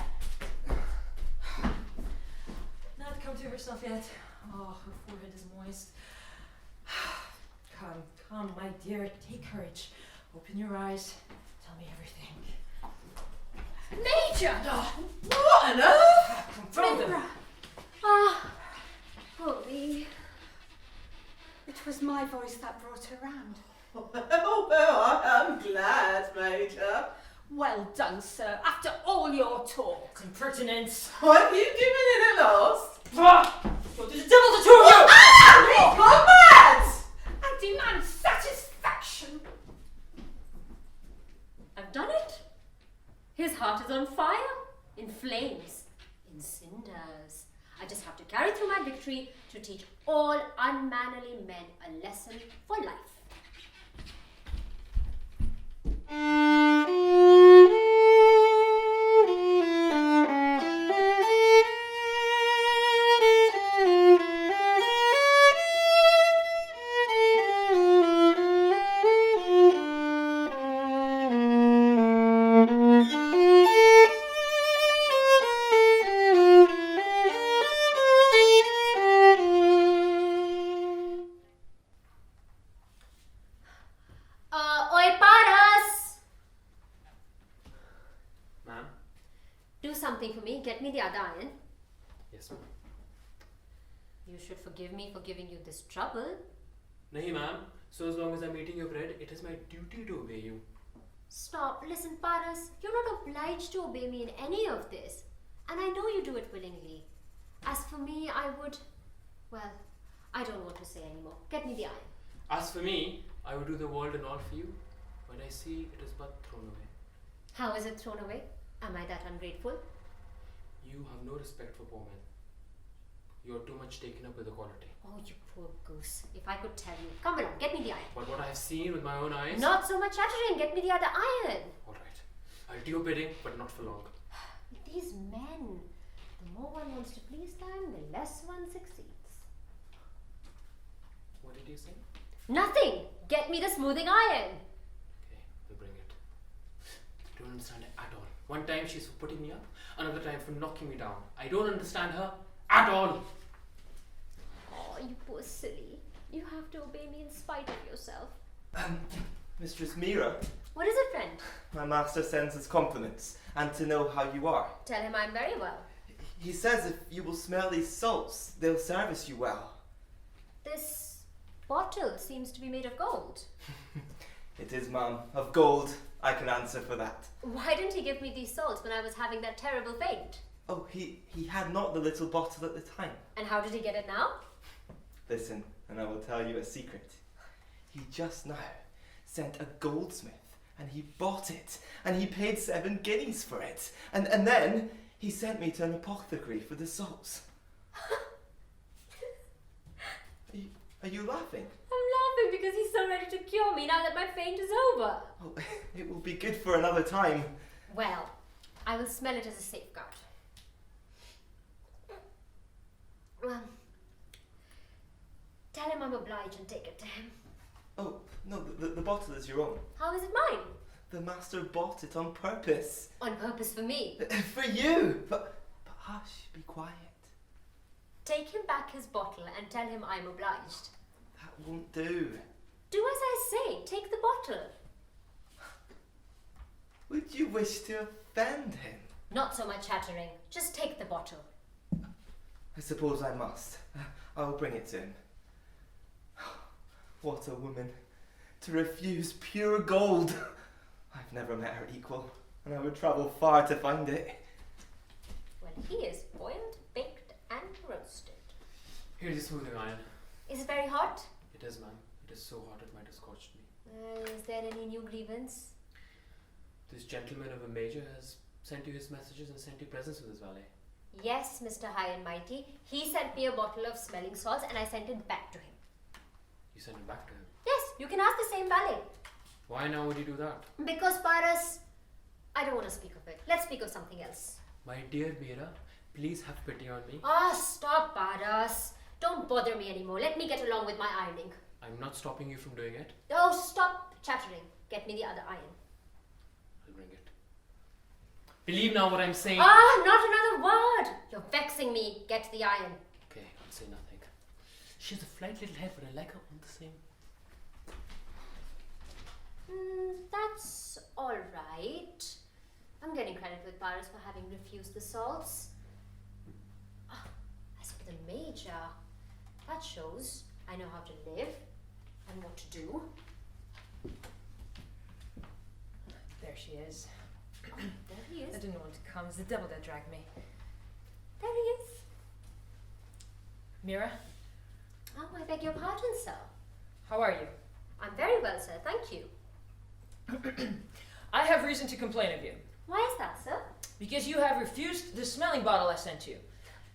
Not come to herself yet. Oh, her forehead is moist. Come, my dear, take courage. Open your eyes. Tell me everything. Major! What on earth? Confront them. Ah, poor me. It was my voice that brought her round. Well, I am glad, Major. Well done, sir, after all your talk. Impertinence. Have you given in at last? Go to the devil, the two of you! Ah! Gone mad! I demand satisfaction. I've done it. His heart is on fire, in flames, in cinders. I just have to carry through my victory to teach all unmannerly men a lesson for life. Oi, Paras! Ma'am? Do something for me. Get me the other iron. Yes, ma'am. You should forgive me for giving you this trouble. Nahi, ma'am. So as long as I'm eating your bread, it is my duty to obey you. Stop. Listen, Paras. You're not obliged to obey me in any of this. And I know you do it willingly. As for me, I would... Well, I don't know what to say anymore. Get me the iron. As for me, I would do the world and all for you. When I see it is but thrown away. How is it thrown away? Am I that ungrateful? You have no respect for poor men. You are too much taken up with equality. Oh, you poor goose. If I could tell you. Come along, get me the iron. But what I have seen with my own eyes... Not so much chattering. Get me the other iron. Alright. I'll do your bidding, but not for long. With these men, the more one wants to please them, the less one succeeds. What did you say? Nothing! Get me the smoothing iron! Okay, we'll bring it. I don't understand it at all. One time she's for putting me up, another time for knocking me down. I don't understand her at all. Oh, you poor silly. You have to obey me in spite of yourself. Mistress Mira, What is it, friend? my master sends his compliments, and to know how you are. Tell him I'm very well. He says if you will smell these salts, they'll service you well. This bottle seems to be made of gold. It is, ma'am, of gold. I can answer for that. Why didn't he give me these salts when I was having that terrible faint? Oh, he had not the little bottle at the time. And how did he get it now? Listen, and I will tell you a secret. He just now sent a goldsmith, and he bought it, and he paid 7 guineas for it. And then he sent me to an apothecary for the salts. Are you laughing? I'm laughing because he's so ready to cure me now that my faint is over. Oh, it will be good for another time. Well, I will smell it as a safeguard. Tell him I'm obliged and take it to him. Oh, no, the bottle is your own. How is it mine? The master bought it on purpose. On purpose for me. For you! But hush, be quiet. Take him back his bottle and tell him I'm obliged. That won't do. Do as I say. Take the bottle. Would you wish to offend him? Not so much chattering. Just take the bottle. I suppose I must. I will bring it to him. What a woman. To refuse pure gold. I've never met her equal, and I would travel far to find it. Well, he is boiled, baked, and roasted. Here's your smoothing iron. Is it very hot? It is, ma'am. It is so hot it might have scorched me. Is there any new grievance? This gentleman of a major has sent you his messages and sent you presents with his valet. Yes, Mr. High and Mighty. He sent me a bottle of smelling salts and I sent it back to him. You sent it back to him. Yes, you can ask the same valet. Why now would you do that? Because, Paras, I don't want to speak of it. Let's speak of something else. My dear Mira, please have pity on me. Stop, Paras. Don't bother me anymore. Let me get along with my ironing. I'm not stopping you from doing it. Oh, stop chattering. Get me the other iron. I'll bring it. Believe now what I'm saying. Not another word. You're vexing me. Get the iron. Okay, I'll say nothing. She has a flight little head, but I like her all the same. That's all right. I'm getting credit with Paras for having refused the salts. As for the major, that shows I know how to live and what to do. There she is. There he I is. didn't want to come. It's the devil that dragged me. There he is. Mira, Oh, I beg your pardon, sir. how are you? I'm very well, sir. Thank you. I have reason to complain of you. Why is that, sir? Because you have refused the smelling bottle I sent you.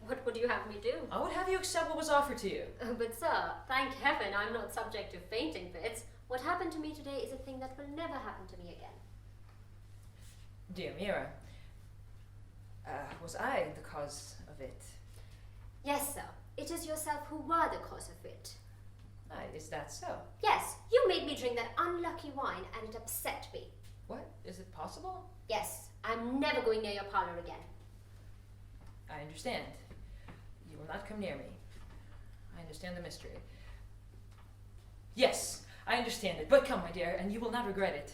What would you have me do? I would have you accept what was offered to you. But, sir, thank heaven I'm not subject to fainting fits. What happened to me today is a thing that will never happen to me again. Dear Mira, was I the cause of it? Yes, sir. It is yourself who were the cause of it. Is that so? Yes, you made me drink that unlucky wine and it upset me. What? Is it possible? Yes, I'm never going near your parlour again. I understand. You will not come near me. I understand the mystery. Yes, I understand it. But come, my dear, and you will not regret it.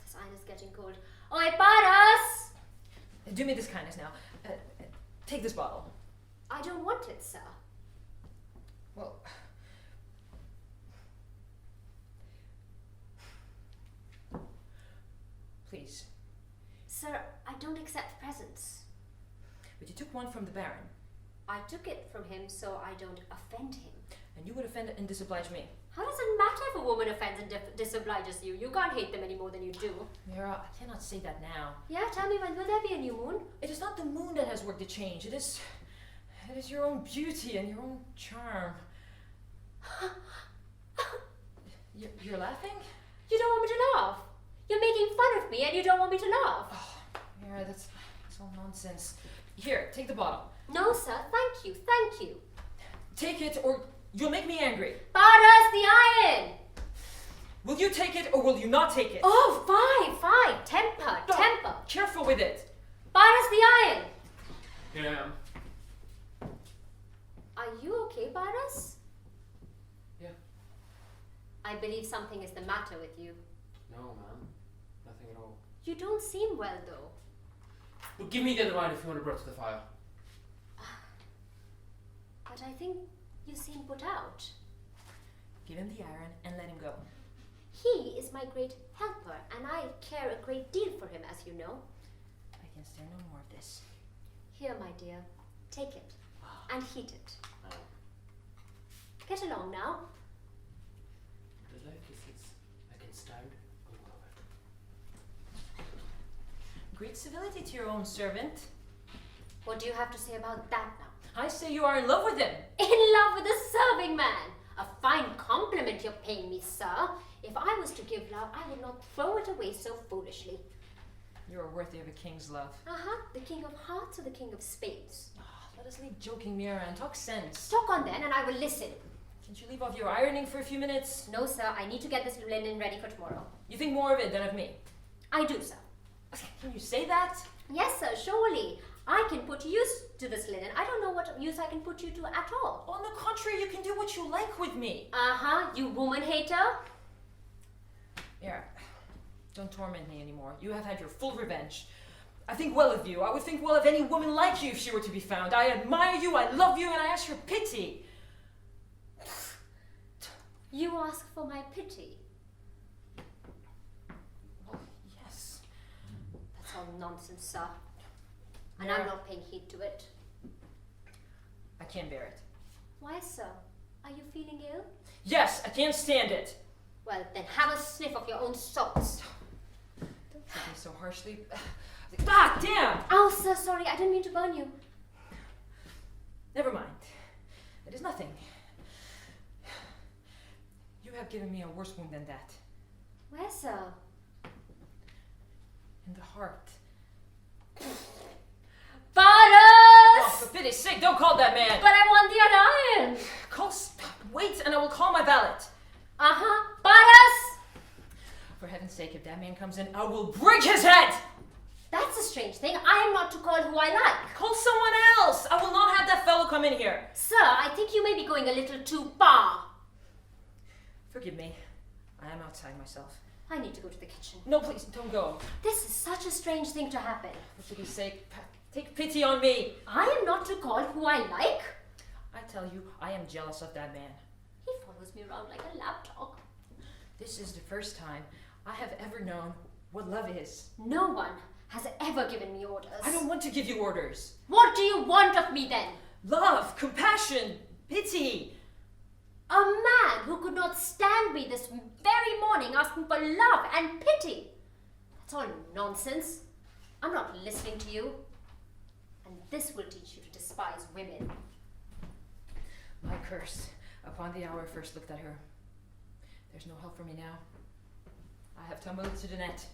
This iron is getting cold. Oi, Paras! Do me this kindness now. Take this bottle. I don't want it, sir. Well, please. Sir, I don't accept presents. But you took one from the Baron, I took it from him so I don't offend him. and you would offend and disoblige me. How does it matter if a woman offends and disobliges you? You can't hate them any more than you do. Mira, I cannot say that now. Yeah, tell me, when will there be a new moon? It is not the moon that has worked the change. It is your own beauty and your own charm. You're laughing? You don't want me to laugh. You're making fun of me and you don't want me to laugh. Mira, that's all nonsense. Here, take the bottle. No, sir, thank you, thank you. Take it or you'll make me angry. Paras, the iron! Will you take it or will you not take it? Oh, fine. Temper. Careful with it. Paras, the iron! Here I am. Are you okay, Paras? Yeah. I believe something is the matter with you. No, ma'am. Nothing at all. You don't seem well, though. Well, give me the other iron if you want to bring it to the fire. But I think you seem put out. Give him the iron and let him go. He is my great helper, and I care a great deal for him, as you know. I can stand no more of this. Here, my dear, take it and heat it. Get along now. The life is against stand going over. Great civility to your own servant. What do you have to say about that now? I say you are in love with him. In love with a serving man. A fine compliment you're paying me, sir. If I was to give love, I would not throw it away so foolishly. You are worthy of a king's love. The king of hearts or the king of spades? Let us leave joking, Mira, and talk sense. Talk on then, and I will listen. Can't you leave off your ironing for a few minutes? No, sir, I need to get this linen ready for tomorrow. You think more of it than of me. I do, sir. Can you say that? Yes, sir, surely. I can put use to this linen. I don't know what use I can put you to at all. On the contrary, you can do what you like with me. You woman hater. Here, don't torment me anymore. You have had your full revenge. I think well of you. I would think well of any woman like you if she were to be found. I admire you, I love you, and I ask your pity. You ask for my pity. Well, yes. That's all nonsense, sir. And Yeah. I'm not paying heed to it. I can't bear it. Why, sir? Are you feeling ill? Yes, I can't stand it. Well, then have a sniff of your own salts. Don't treat me so harshly. Ah, damn! Oh, sir, sorry. I didn't mean to burn you. Never mind. It is nothing. You have given me a worse wound than that. Where, sir? In the heart. Varus! Oh, for pity's sake, don't call that man! But I want the other iron. Wait, and I will call my valet. Varus! For heaven's sake, if that man comes in, I will break his head! That's a strange thing. I am not to call who I like. Call someone else! I will not have that fellow come in here. Sir, I think you may be going a little too far. Forgive me. I am outside myself. I need to go to the kitchen. No, please, don't go. This is such a strange thing to happen. For pity's sake, take pity on me. I am not to call who I like. I tell you, I am jealous of that man. He follows me around like a lapdog. This is the first time I have ever known what love is. No one has ever given me orders. I don't want to give you orders. What do you want of me then? Love, compassion, pity. A man who could not stand me this very morning asking for love and pity. That's all nonsense. I'm not listening to you. And this will teach you to despise women. My curse upon the hour I first looked at her. There's no help for me now. I have tumbled into the net.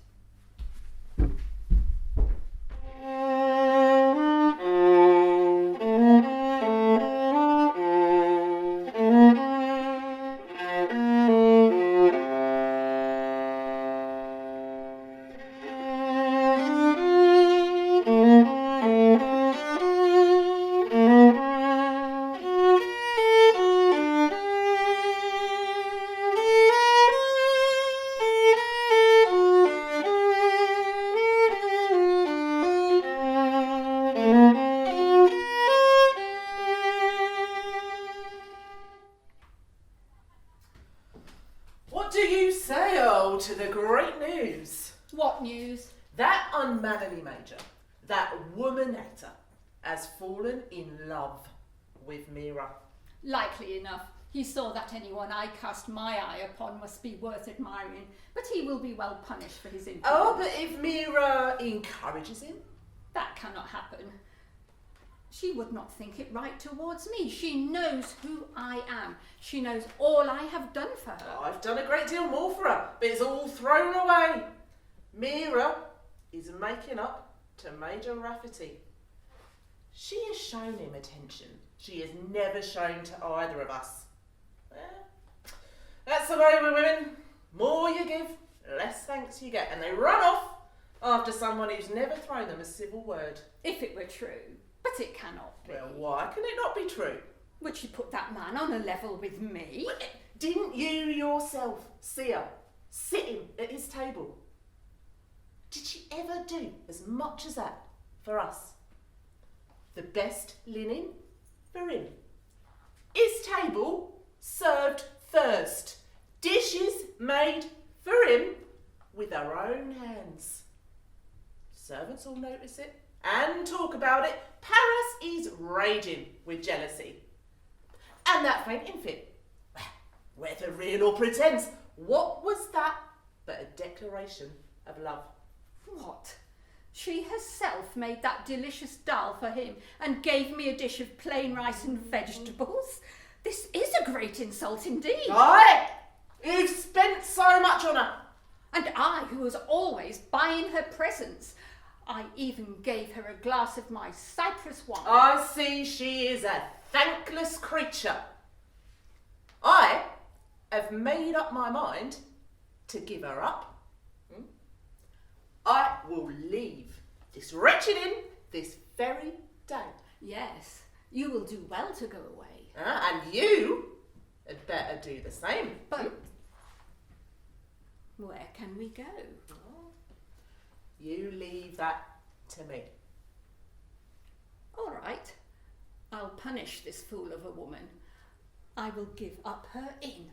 What do you say, Earl, to the great news? What news? That unmannerly major, that woman hater, has fallen in love with Mira. Likely enough. He saw that anyone I cast my eye upon must be worth admiring, but he will be well punished for his impudence. Oh, but if Mira encourages him? That cannot happen. She would not think it right towards me. She knows who I am. She knows all I have done for her. I've done a great deal more for her, but it's all thrown away. Mira is making up to Major Rafferty. She has shown him attention she has never shown to either of us. Well, that's the way with women. More you give, less thanks you get. And they run off after someone who's never thrown them a civil word. If it were true, but it cannot be. Well, why can it not be true? Would she put that man on a level with me? Well, didn't you yourself see her sitting at his table? Did she ever do as much as that for us? The best linen for him. His table served first. Dishes made for him with her own hands. Servants all notice it and talk about it. Paris is raging with jealousy. And that fainting fit, whether real or pretence, what was that but a declaration of love? What? She herself made that delicious dal for him and gave me a dish of plain rice and vegetables? This is a great insult indeed. Aye! You've spent so much on her. And I, who was always buying her presents, I even gave her a glass of my Cyprus wine. I see she is a thankless creature. I have made up my mind to give her up. I will leave this wretched inn this very day. Yes, you will do well to go away. And you had better do the same. But where can we go? You leave that to me. All right, I'll punish this fool of a woman. I will give up her inn.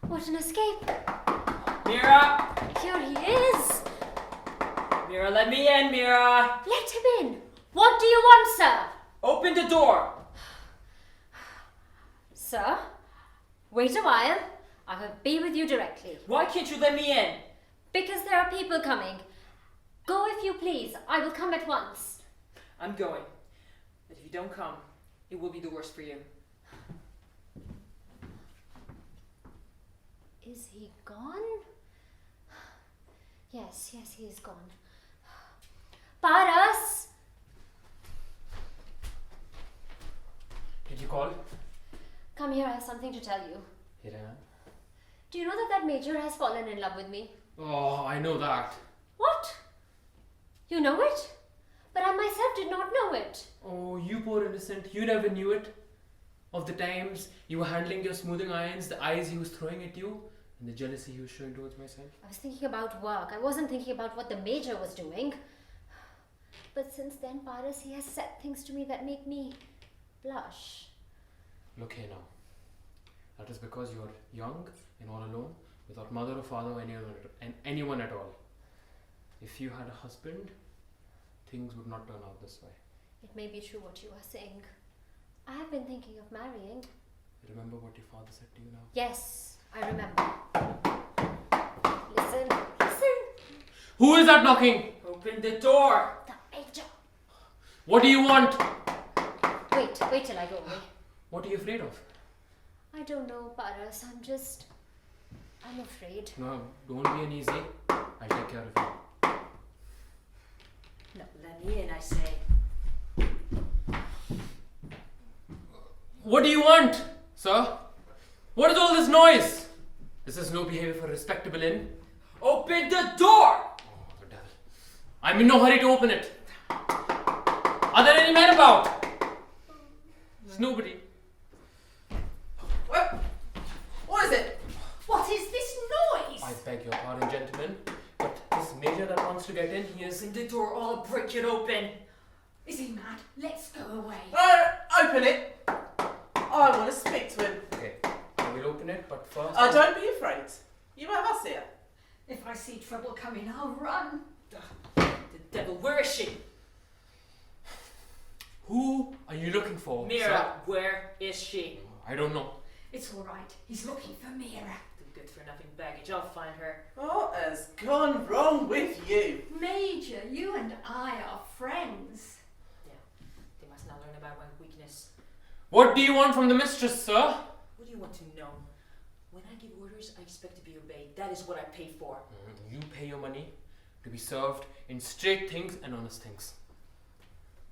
What an escape! Mira! Here he is! Mira, let me in, Mira! Let him in! What do you want, sir? Open the door! Sir, wait a while. I will be with you directly. Why can't you let me in? Because there are people coming. Go if you please. I will come at once. I'm going. But if you don't come, it will be the worse for you. Is he gone? Yes, he is gone. Paras! Did you call? Come here, I have something to tell you. Here I am. Do you know that Major has fallen in love with me? Oh, I know that. What? You know it? But I myself did not know it. Oh, you poor innocent. You never knew it. Of the times you were handling your smoothing irons, the eyes he was throwing at you, and the jealousy he was showing towards myself. I was thinking about work. I wasn't thinking about what the Major was doing. But since then, Paras, he has said things to me that make me blush. Look here now. That is because you are young and all alone, without mother or father or anyone at all. If you had a husband, things would not turn out this way. It may be true what you are saying. I have been thinking of marrying. Remember what your father said to you now? Yes, I remember. Listen. Who is that knocking? Open the door! The Major. What do you want? Wait till I go away. What are you afraid of? I don't know, Paras. I'm afraid. No, don't be uneasy. I'll take care of you. No, let me in, I say. What do you want, sir? What is all this noise? This is no behavior for a respectable inn. Open the door! Oh, the devil. I'm in no hurry to open it. Are there any men about? There's nobody. What is it? What is this noise? I beg your pardon, gentlemen, but this Major that wants to get in, he is... Open the door or I'll break it open. Is he mad? Let's go away. Open it. I want to speak to him. Okay, I will open it, but first... Don't be afraid. You have us here. If I see trouble coming, I'll run. The devil, where is she? Who are you looking for, Mira, sir? where is she? I don't know. It's all right. He's looking for Mira. The good for nothing baggage, I'll find her. What has gone wrong with you? Major, you and I are friends. Yeah, they must now learn about my weakness. What do you want from the mistress, sir? What do you want to know? When I give orders, I expect to be obeyed. That is what I pay for. You pay your money to be served in straight things and honest things.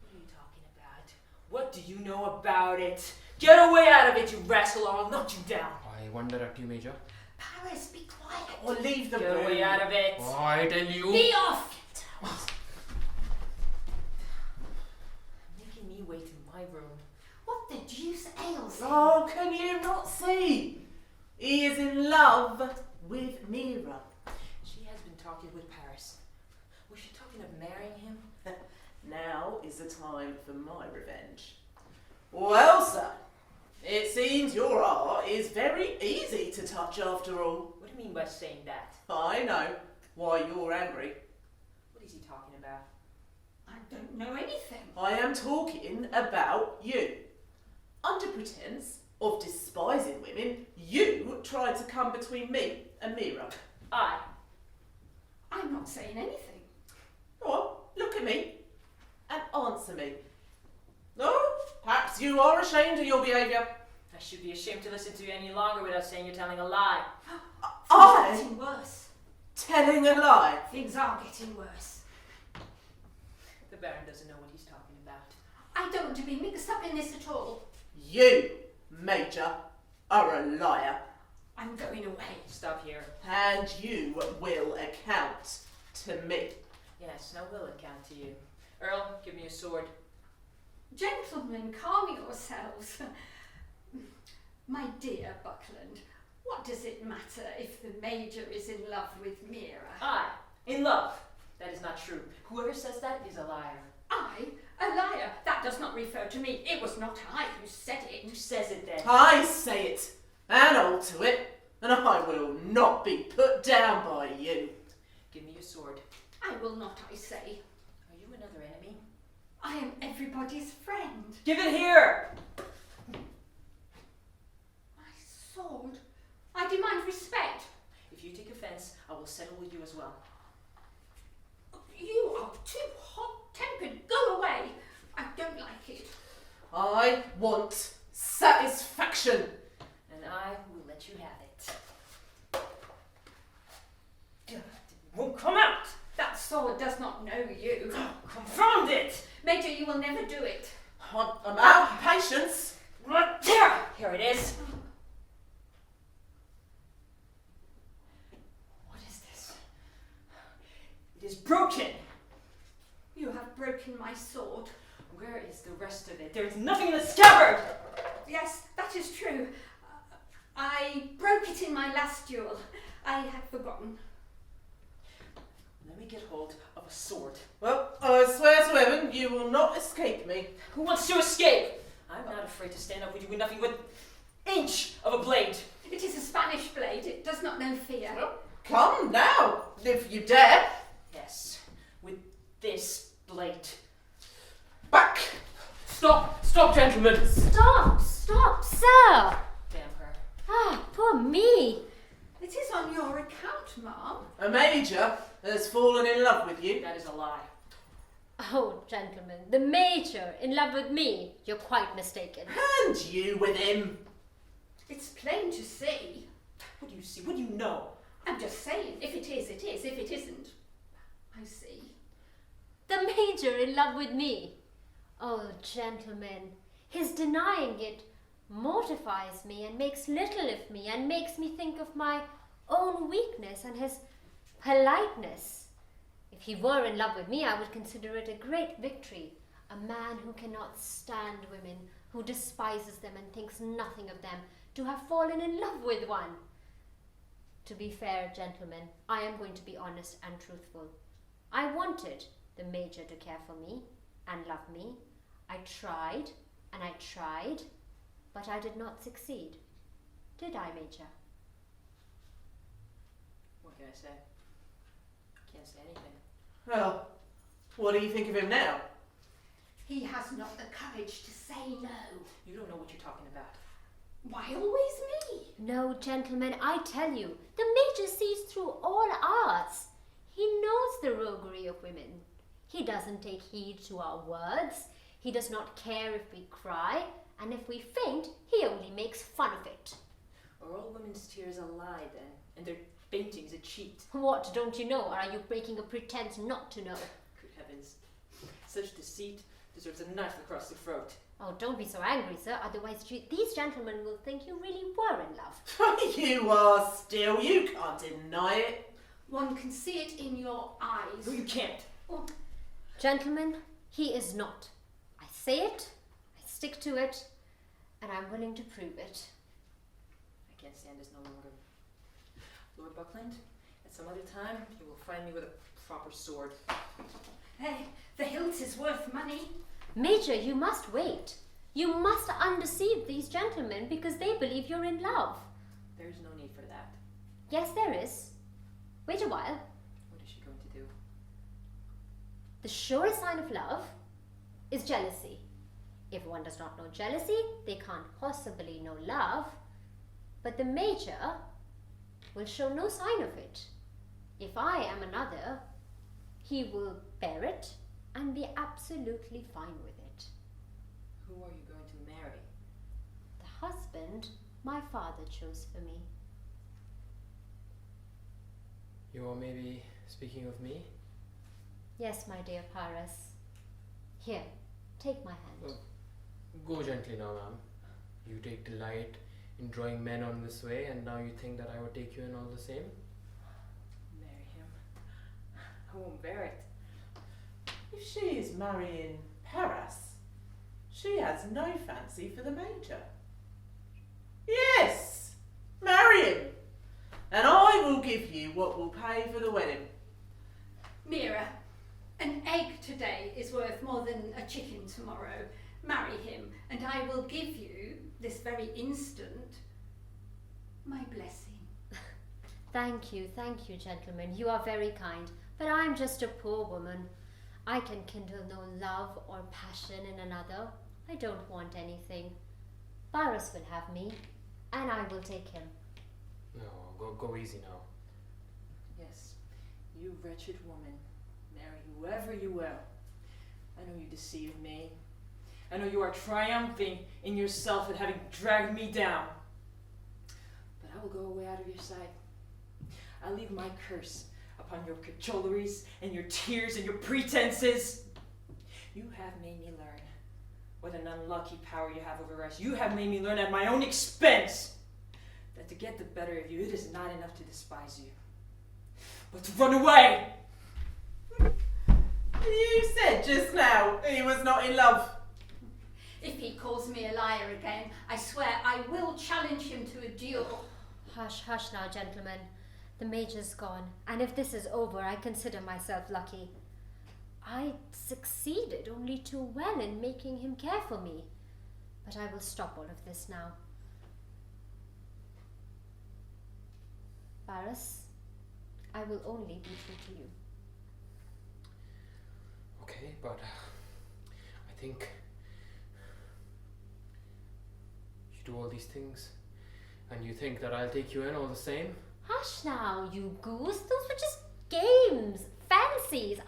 What are you talking about? What do you know about it? Get away out of it, you rascal, or I'll knock you down. I wonder at you, Major. Paris, be quiet. Or leave the Get room. away out of it. Oh, I tell you. Be off. Making me wait in my room. What the deuce ails him? Oh, can you not see? He is in love with Mira. She has been talking with Paris. Was she talking of marrying him? Now is the time for my revenge. Well, sir, it seems your art is very easy to touch after all. What do you mean by saying that? I know why you're angry. What is he talking about? I don't know anything. I am talking about you. Under pretense of despising women, you tried to come between me and Mira. I'm not saying anything. Go on, look at me and answer me. No, perhaps you are ashamed of your behaviour. I should be ashamed to listen to you any longer without saying you're telling a lie. It's I getting worse. telling a lie. Things are getting worse. The Baron doesn't know what he's talking about. I don't want to be mixed up in this at all. You, Major, are a liar. I'm going away. Stop here. And you will account to me. Yes, I will account to you. Earl, give me a sword. Gentlemen, calm yourselves. My dear Buckland, what does it matter if the Major is in love with Mira? I, in love. That is not true. Whoever says that is a liar. I? A liar? That does not refer to me. It was not I who said it. Who says it then? I say it, and hold to it, and I will not be put down by you. Give me your sword. I will not, I say. Are you another enemy? I am everybody's friend. Give it here! My sword. I demand respect. If you take offense, I will settle with you as well. You are too hot-tempered. Go away. I don't like it. I want satisfaction. And I will let you have it. It won't come out! That sword does not know you. Confound it! Major, you will never do it. I'm out of patience. There! Here it is. What is this? It is broken! You have broken my sword. Where is the rest of it? There is nothing in the scabbard! Yes, that is true. I broke it in my last duel. I had forgotten. Let me get hold of a sword. Well, I swear to heaven you will not escape me. Who wants to escape? I'm not afraid to stand up with you with nothing but inch of a blade. It is a Spanish blade. It does not know fear. Well, come now, if you dare. Yes, with this blade. Back. Stop, gentlemen! Stop, sir! Damn her. Ah, poor me. It is on your account, ma'am. A major has fallen in love with you. That is a lie. Oh, gentlemen, the Major in love with me. You're quite mistaken. And you with him. It's plain to see. What do you see? What do you know? I'm just saying, if it is, it is. If it isn't, I see. The Major in love with me. Oh, gentlemen, his denying it mortifies me and makes little of me and makes me think of my own weakness and his politeness. If he were in love with me, I would consider it a great victory. A man who cannot stand women, who despises them and thinks nothing of them, to have fallen in love with one. To be fair, gentlemen, I am going to be honest and truthful. I wanted the Major to care for me and love me. I tried and I tried, but I did not succeed. Did I, Major? What can I say? Can't say anything. Well, what do you think of him now? He has not the courage to say no. You don't know what you're talking about. Why always me? No, gentlemen, I tell you, the Major sees through all arts. He knows the roguery of women. He doesn't take heed to our words. He does not care if we cry, and if we faint, he only makes fun of it. Are all women's tears a lie then? And their fainting's a cheat? What, don't you know, or are you breaking a pretense not to know? Good heavens. Such deceit deserves a knife across the throat. Oh, don't be so angry, sir, otherwise these gentlemen will think you really were in love. You are still. You can't deny it. One can see it in your eyes. No, you can't. Oh, Gentlemen, he is not. I say it, I stick to it, and I'm willing to prove it. I can't stand this no longer. Lord Buckland, at some other time, you will find me with a proper sword. hey, the hilt is worth money. Major, you must wait. You must undeceive these gentlemen because they believe you're in love. There is no need for that. Yes, there is. Wait a while. What is she going to do? The surest sign of love is jealousy. If one does not know jealousy, they can't possibly know love. But the Major will show no sign of it. If I am another, he will bear it and be absolutely fine with it. Who are you going to marry? The husband my father chose for me. You're maybe speaking of me? Yes, my dear Paris. Here, take my hand. Go gently now, ma'am. You take delight in drawing men on this way, and now you think that I would take you in all the same? Marry him. I won't bear it. If she is marrying Paris, she has no fancy for the Major. Yes, marry him, and I will give you what will pay for the wedding. Mira, an egg today is worth more than a chicken tomorrow. Marry him, and I will give you, this very instant, my blessing. Thank you, gentlemen. You are very kind. But I'm just a poor woman. I can kindle no love or passion in another. I don't want anything. Paris will have me, and I will take him. No, go easy now. Yes, you wretched woman. Marry whoever you will. I know you deceived me. I know you are triumphing in yourself at having dragged me down. But I will go away out of your sight. I leave my curse upon your cajoleries and your tears and your pretenses. You have made me learn what an unlucky power you have over us. You have made me learn at my own expense that to get the better of you, it is not enough to despise you, but to run away. You said just now he was not in love. If he calls me a liar again, I swear I will challenge him to a duel. Hush, hush now, gentlemen. The Major's gone, and if this is over, I consider myself lucky. I succeeded only too well in making him care for me. But I will stop all of this now. Paris, I will only be true to you. Okay, but I think you do all these things, and you think that I'll take you in all the same? Hush now, you goose. Those were just games, fancies.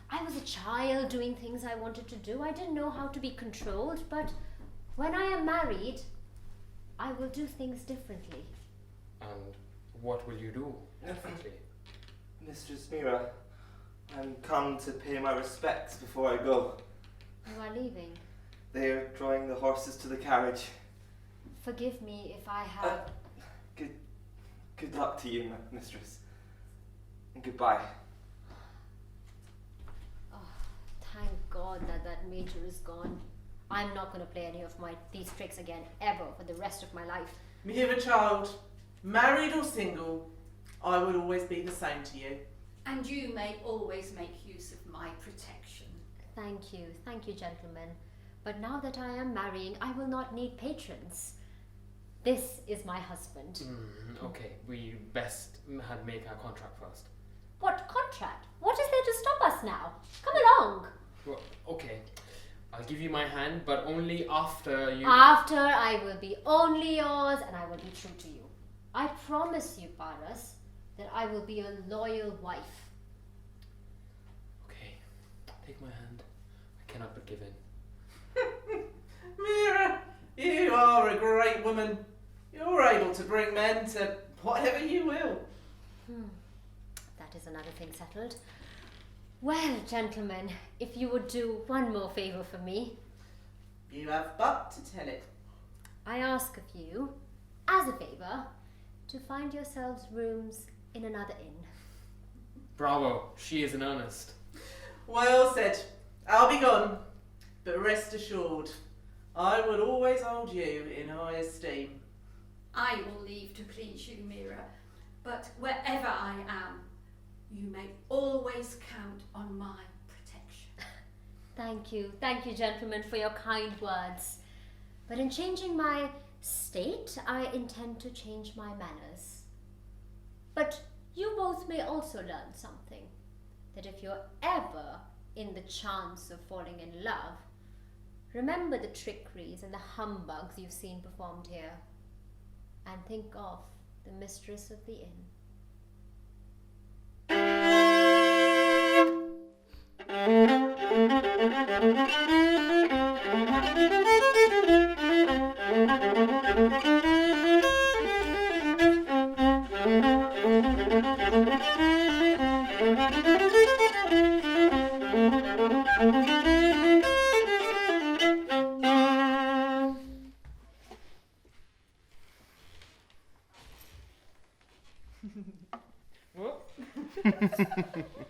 I was a child doing things I wanted to do. I didn't know how to be controlled, but when I am married, I will do things differently. And what will you do differently? Mistress Mira, I'm come to pay my respects before I go. You are leaving. They are drawing the horses to the carriage. Forgive me if I have... Good luck to you, mistress. And goodbye. Oh, thank God that Major is gone. I'm not going to play any of these tricks again, ever, for the rest of my life. Me have a child, married or single, I will always be the same to you. And you may always make use of my protection. Thank you, gentlemen. But now that I am marrying, I will not need patrons. This is my husband. Okay, we best make our contract first. What contract? What is there to stop us now? Come along. Well, okay, I'll give you my hand, but only after you... After I will be only yours, and I will be true to you. I promise you, Paris, that I will be a loyal wife. Okay, take my hand. I cannot but give in. Mira, you are a great woman. You're able to bring men to whatever you will. That is another thing settled. Well, gentlemen, if you would do one more favour for me. You have but to tell it. I ask of you, as a favour, to find yourselves rooms in another inn. Bravo, she is in earnest. Well said. I'll be gone. But rest assured, I will always hold you in high esteem. I will leave to please you, Mira, but wherever I am, you may always count on my protection. Thank you, gentlemen, for your kind words. But in changing my state, I intend to change my manners. But you both may also learn something, that if you're ever in the chance of falling in love, remember the trickeries and the humbugs you've seen performed here, and think of the Mistress of the Inn. Yes.